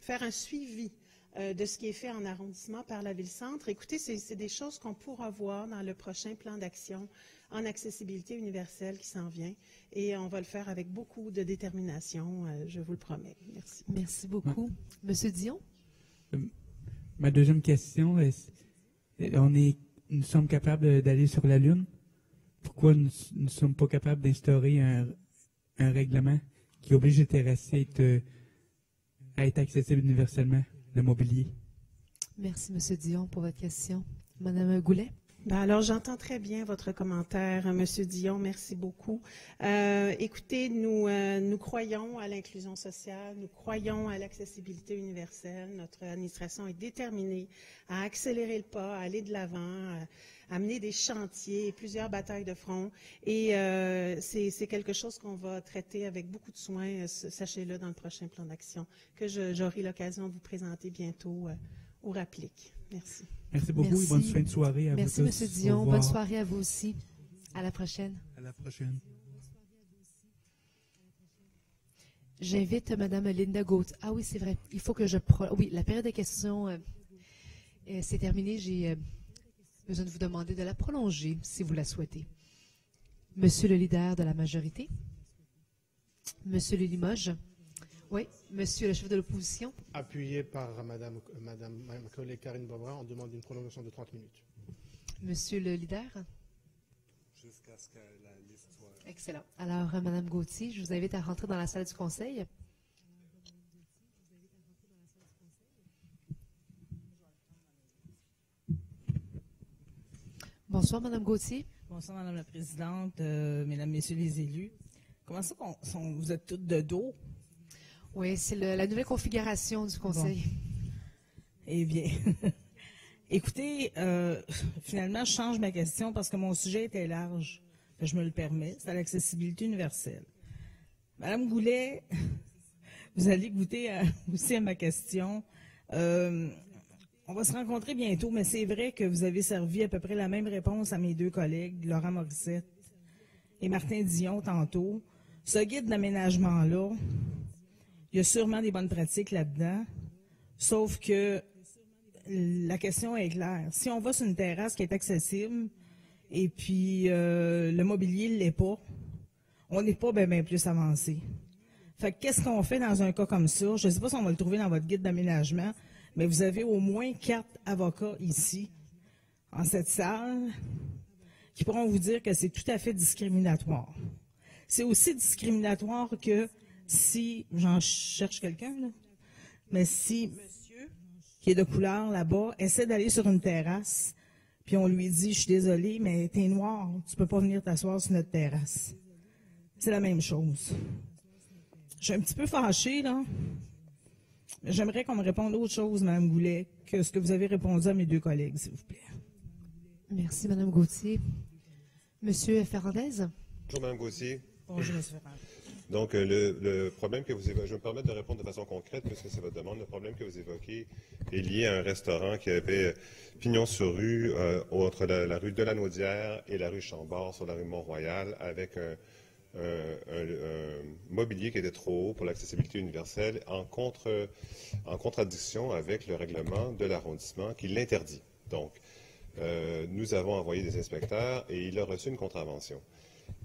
faire un suivi de ce qui est fait en arrondissement par la Ville-Centre? Écoutez, c'est des choses qu'on pourra voir dans le prochain plan d'action en accessibilité universelle qui s'en vient. Et on va le faire avec beaucoup de détermination, je vous le promets. Merci. Merci beaucoup. Monsieur Dion? Ma deuxième question, nous sommes capables d'aller sur la Lune. Pourquoi nous ne sommes pas capables d'instaurer un règlement qui oblige les terrassiers à être accessibles universellement, le mobilier? Merci, M. Dion, pour votre question. Madame Goulet? Alors, j'entends très bien votre commentaire, M. Dion. Merci beaucoup. Écoutez, nous croyons à l'inclusion sociale, nous croyons à l'accessibilité universelle. Notre administration est déterminée à accélérer le pas, à aller de l'avant, à mener des chantiers et plusieurs batailles de front. Et c'est quelque chose qu'on va traiter avec beaucoup de soin, sachez-le, dans le prochain plan d'action que j'aurai l'occasion de vous présenter bientôt au RAPLIC. Merci. Merci beaucoup et bonne fin de soirée à vous tous. Merci, M. Dion. Bonne soirée à vous aussi. À la prochaine. À la prochaine. J'invite Mme Linda Gauthier. Ah oui, c'est vrai. Il faut que Oui, la période de questions c'est terminée. J'ai besoin de vous demander de la prolonger, si vous la souhaitez. Monsieur le leader de la majorité. Monsieur le Limoges. Oui, monsieur le chef de l'opposition. Appuyé par ma collègue Karine Bobra, on demande une prolongation de 30 minutes. Monsieur le leader. Jusqu'à ce que la liste soit... Excellent. Alors, Mme Gauthier, je vous invite à rentrer dans la salle du Conseil. Bonsoir, Mme Gauthier. Bonsoir, Mme la Présidente, Mesdames, Messieurs les élus. Comment ça vous êtes toutes de dos? Oui, c'est la nouvelle configuration du Conseil. Bon. Eh bien, écoutez, finalement, je change ma question parce que mon sujet était large. Je me le permets, c'est à l'accessibilité universelle. Madame Goulet, vous allez goûter aussi à ma question. On va se rencontrer bientôt, mais c'est vrai que vous avez servi à peu près la même réponse à mes deux collègues, Laurent Morissette et Martin Dion, tantôt. Ce guide d'aménagement-là, il y a sûrement des bonnes pratiques là-dedans, sauf que la question est claire. Si on va sur une terrasse qui est accessible et puis le mobilier ne l'est pas, on n'est pas bien plus avancé. Fait que qu'est-ce qu'on fait dans un cas comme ça? Je ne sais pas si on va le trouver dans votre guide d'aménagement, mais vous avez au moins 4 avocats ici, en cette salle, qui pourront vous dire que c'est tout à fait discriminatoire. C'est aussi discriminatoire que si, j'en cherche quelqu'un, là, mais si monsieur, qui est de couleur là-bas, essaie d'aller sur une terrasse, puis on lui dit, je suis désolé, mais t'es noir, tu peux pas venir t'asseoir sur notre terrasse. C'est la même chose. Je suis un petit peu fâchée, là. J'aimerais qu'on me réponde autre chose, Mme Goulet, que ce que vous avez répondu à mes 2 collègues, s'il vous plaît. Merci, Mme Gauthier. Monsieur Fernandez? Bonjour, Mme Gauthier. Bonjour, M. Fernandez. Donc, le problème que vous évoquez, je vais me permettre de répondre de façon concrète, puisque c'est votre demande. Le problème que vous évoquez est lié à un restaurant qui avait pignon sur rue entre la rue de la Naudière et la rue Chambord sur la rue Mont-Royal, avec un mobilier qui était trop haut pour l'accessibilité universelle, en contradiction avec le règlement de l'arrondissement qui l'interdit. Donc, nous avons envoyé des inspecteurs et il a reçu une contravention.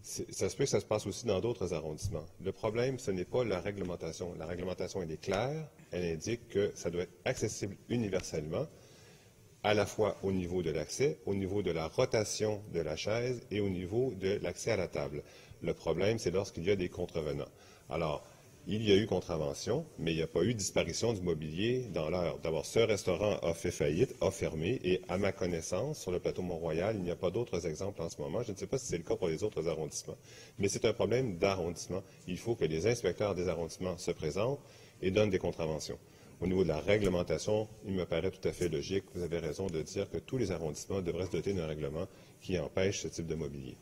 Ça se peut que ça se passe aussi dans d'autres arrondissements. Le problème, ce n'est pas la réglementation. La réglementation, elle est claire. Elle indique que ça doit être accessible universellement, à la fois au niveau de l'accès, au niveau de la rotation de la chaise et au niveau de l'accès à la table. Le problème, c'est lorsqu'il y a des contrevenants. Alors, il y a eu contravention, mais il n'y a pas eu disparition du mobilier dans l'heure. D'abord, ce restaurant a fait faillite, a fermé, et à ma connaissance, sur le plateau Mont-Royal, il n'y a pas d'autres exemples en ce moment. Je ne sais pas si c'est le cas pour les autres arrondissements. Mais c'est un problème d'arrondissement. Il faut que les inspecteurs des arrondissements se présentent et donnent des contraventions. Au niveau de la réglementation, il me paraît tout à fait logique, vous avez raison de dire que tous les arrondissements devraient se doter d'un règlement qui empêche ce type de mobilier.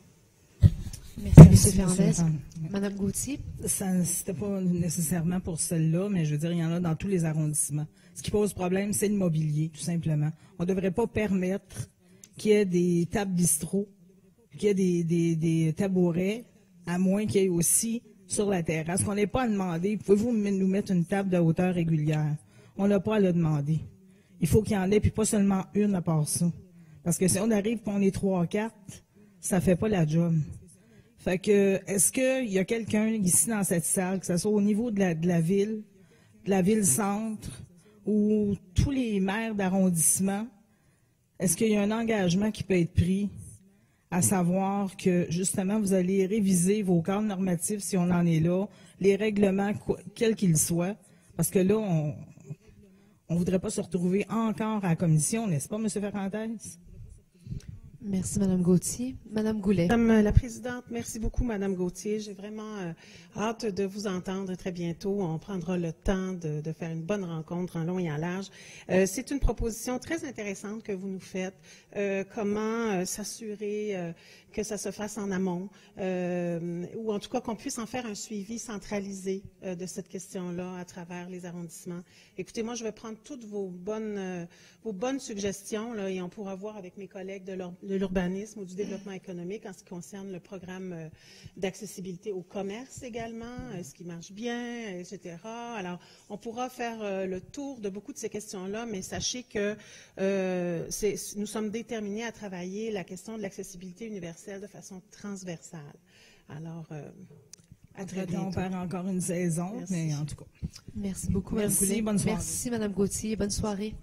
Merci, M. Fernandez. Mme Gauthier? C'était pas nécessairement pour celle-là, mais je veux dire, il y en a dans tous les arrondissements. Ce qui pose problème, c'est le mobilier, tout simplement. On ne devrait pas permettre qu'il y ait des tables bistrot, qu'il y ait des tabourets, à moins qu'il y ait aussi sur la terrasse. On n'est pas à demander, pouvez-vous nous mettre une table de hauteur régulière? On n'a pas à le demander. Il faut qu'il y en ait, puis pas seulement une à part ça. Parce que si on arrive et on est 3 4, ça ne fait pas la job. Fait que, est-ce qu'il y a quelqu'un ici dans cette salle, que ce soit au niveau de la ville-centre, ou tous les maires d'arrondissement, est-ce qu'il y a un engagement qui peut être pris, à savoir que, justement, vous allez réviser vos cadres normatifs, si on en est là, les règlements, quels qu'ils soient, parce que là, on ne voudrait pas se retrouver encore à la commission, n'est-ce pas, M. Ferrandez? Merci, Mme Gauthier. Mme Goulet. Madame la Présidente, merci beaucoup, Mme Gauthier. J'ai vraiment hâte de vous entendre très bientôt. On prendra le temps de faire une bonne rencontre en long et en large. C'est une proposition très intéressante que vous nous faites. Comment s'assurer que ça se fasse en amont, ou en tout cas qu'on puisse en faire un suivi centralisé de cette question-là à travers les arrondissements. Écoutez, moi, je vais prendre toutes vos bonnes suggestions là, et on pourra voir avec mes collègues de l'urbanisme ou du développement économique en ce qui concerne le programme d'accessibilité au commerce également, ce qui marche bien, etc. Alors, on pourra faire le tour de beaucoup de ces questions-là, mais sachez que nous sommes déterminés à travailler la question de l'accessibilité universelle de façon transversale. Alors, à très bientôt. On perd encore une saison, merci. Mais en tout cas. Merci beaucoup, Mme Goulet. Bonne soirée. Merci, Mme Gauthier. Bonne soirée.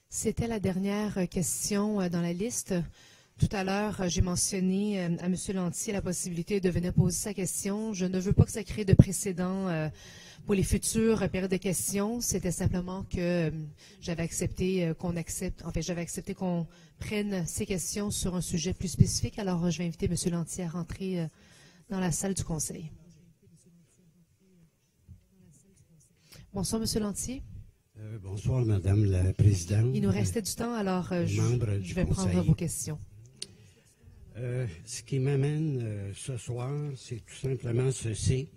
C'était la dernière question dans la liste. Tout à l'heure, j'ai mentionné à M. Lantier la possibilité de venir poser sa question. Je ne veux pas que ça crée de précédent pour les futures périodes de questions. C'était simplement que j'avais accepté qu'on prenne ces questions sur un sujet plus spécifique. Alors, je vais inviter M. Lantier à rentrer dans la salle du Conseil. Bonsoir, M. Lantier. Bonsoir, Madame la Présidente. Il nous restait du temps, alors je vais prendre vos questions. Ce qui m'amène ce soir, c'est tout simplement ceci.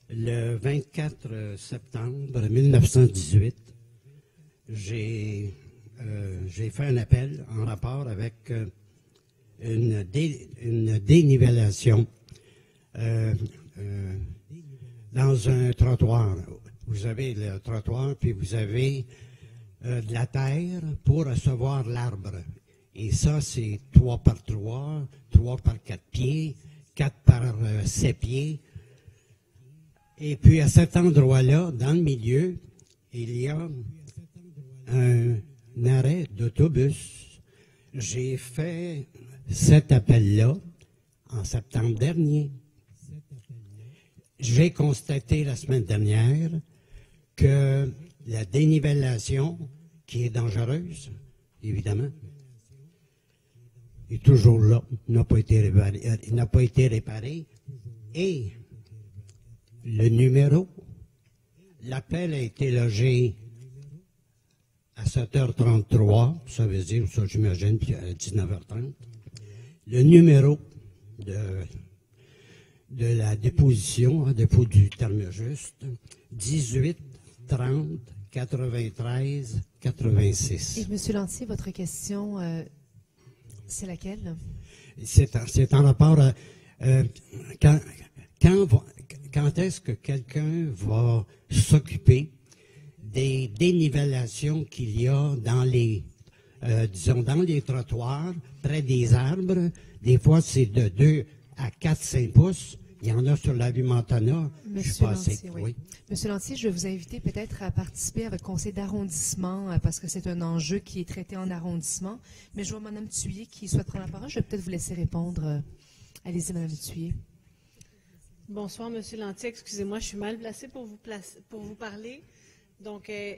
Le 24 septembre 1918, j'ai fait un appel en rapport avec une dénivellation dans un trottoir. Vous avez le trottoir, puis vous avez de la terre pour recevoir l'arbre. Et ça, c'est 3 par 3, 3 par 4 pieds, 4 par 7 pieds. Et puis, à cet endroit-là, dans le milieu, il y a un arrêt d'autobus. J'ai fait cet appel-là en septembre dernier. J'ai constaté la semaine dernière que la dénivellation, qui est dangereuse, évidemment, est toujours là, n'a pas été réparé. Et le numéro, l'appel a été logé à 7h33, ça veut dire, ça j'imagine, puis à 19h30. Le numéro de la déposition, dépôt du terme juste, 18 30 93 86. Et M. Lantier, votre question, c'est laquelle? C'est en rapport à quand est-ce que quelqu'un va s'occuper des dénivellations qu'il y a dans les, disons, dans les trottoirs, près des arbres. Des fois, c'est de 2 à 4-5 pouces. Il y en a sur la rue Montana. Monsieur Lantier, oui. Monsieur Lantier, je vais vous inviter peut-être à participer à votre conseil d'arrondissement parce que c'est un enjeu qui est traité en arrondissement. Mais je vois Mme Thuillier qui souhaite prendre la parole. Je vais peut-être vous laisser répondre. Allez-y, Mme Thuillier. Bonsoir, M. Lantier. Excusez-moi, je suis mal placée pour vous parler. Donc, M.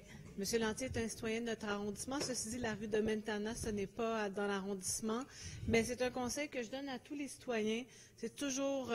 Lantier est un citoyen de notre arrondissement. Ceci dit, la rue de Mentana, ce n'est pas dans l'arrondissement, mais c'est un conseil que je donne à tous les citoyens. C'est toujours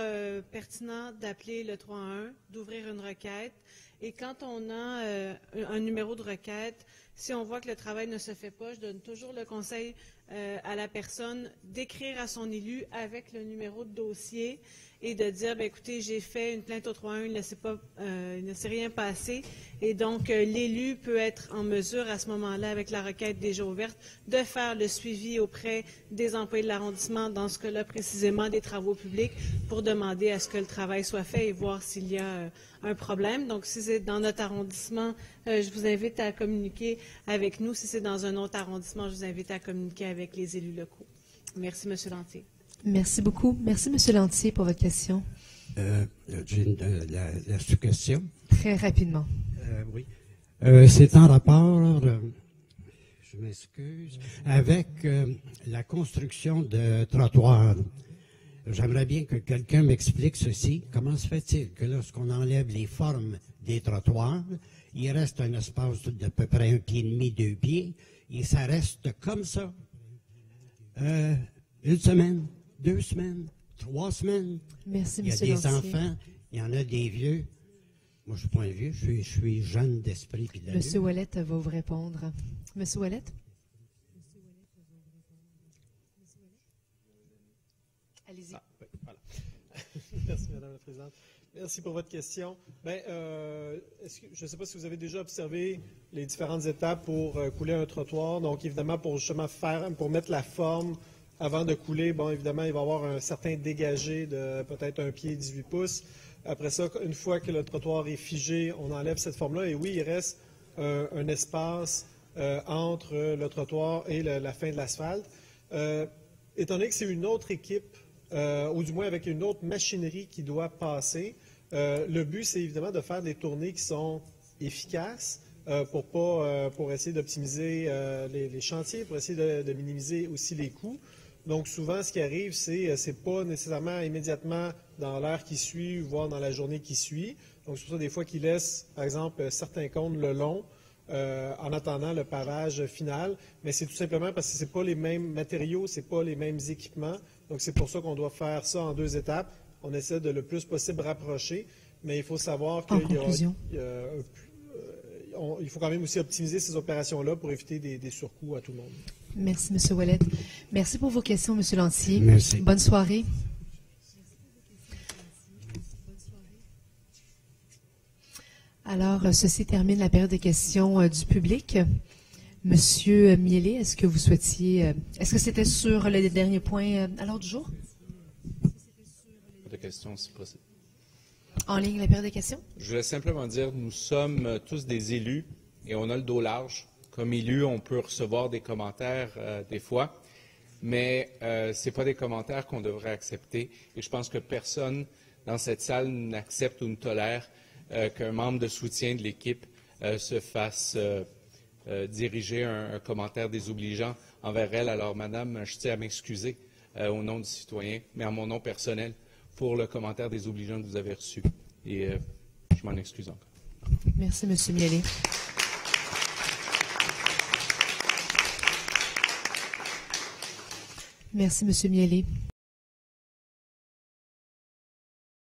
pertinent d'appeler le 311, d'ouvrir une requête. Et quand on a un numéro de requête, si on voit que le travail ne se fait pas, je donne toujours le conseil à la personne d'écrire à son élu avec le numéro de dossier et de dire, bien, écoutez, j'ai fait une plainte au 311, il ne s'est rien passé. Et donc, l'élu peut être en mesure, à ce moment-là, avec la requête déjà ouverte, de faire le suivi auprès des employés de l'arrondissement, dans ce cas-là précisément des travaux publics, pour demander à ce que le travail soit fait et voir s'il y a un problème. Donc, si c'est dans notre arrondissement, je vous invite à communiquer avec nous. Si c'est dans un autre arrondissement, je vous invite à communiquer avec les élus locaux. Merci, M. Lantier. Merci beaucoup. Merci, M. Lantier, pour votre question. J'ai la sous-question. Très rapidement. Oui. C'est en rapport, je m'excuse, avec la construction de trottoirs. J'aimerais bien que quelqu'un m'explique ceci. Comment se fait-il que lorsqu'on enlève les formes des trottoirs, il reste un espace d'à peu près 1,5 pied, 2 pieds, et ça reste comme ça? 1 semaine, 2 semaines, 3 semaines. Merci, M. Il y a des enfants, il y en a des vieux. Moi, je ne suis pas un vieux, je suis jeune d'esprit. M. Ouellette va vous répondre. M. Ouellette? Allez-y. Oui, voilà. Merci, Mme la Présidente. Merci pour votre question. Bien, je ne sais pas si vous avez déjà observé les différentes étapes pour couler un trottoir. Donc, évidemment, pour justement pour mettre la forme avant de couler, bon, évidemment, il va y avoir un certain dégagé de peut-être 1 pied 18 pouces. Après ça, une fois que le trottoir est figé, on enlève cette forme-là. Et oui, il reste un espace entre le trottoir et la fin de l'asphalte. Étant donné que c'est une autre équipe, ou du moins avec une autre machinerie qui doit passer, le but, c'est évidemment de faire des tournées qui sont efficaces pour essayer d'optimiser les chantiers, pour essayer de minimiser aussi les coûts. Donc, souvent, ce qui arrive, c'est pas nécessairement immédiatement dans l'heure qui suit, voire dans la journée qui suit. Donc, c'est pour ça des fois qu'ils laissent, par exemple, certains cônes le long en attendant le pavage final. Mais c'est tout simplement parce que c'est pas les mêmes matériaux, c'est pas les mêmes équipements. Donc, c'est pour ça qu'on doit faire ça en 2 étapes. On essaie de le plus possible rapprocher, mais il faut savoir qu'il il faut quand même aussi optimiser ces opérations-là pour éviter des surcoûts à tout le monde. Merci, M. Ouellette. Merci pour vos questions, M. Lantier. Merci. Bonne soirée. Alors, ceci termine la période des questions du public. Monsieur Miellé, est-ce que vous souhaitiez... est-ce que c'était sur le dernier point à l'ordre du jour? De questions, si possible. En ligne, la période des questions? Je voulais simplement dire, nous sommes tous des élus et on a le dos large. Comme élus, on peut recevoir des commentaires des fois. mais ce n'est pas des commentaires qu'on devrait accepter. Et je pense que personne dans cette salle n'accepte ou ne tolère qu'un membre de soutien de l'équipe se fasse diriger un commentaire désobligeant envers elle. Alors, Madame, je tiens à m'excuser au nom du citoyen, mais en mon nom personnel, pour le commentaire désobligeant que vous avez reçu. Et je m'en excuse encore. Merci, M. Miele. Merci, M. Miele.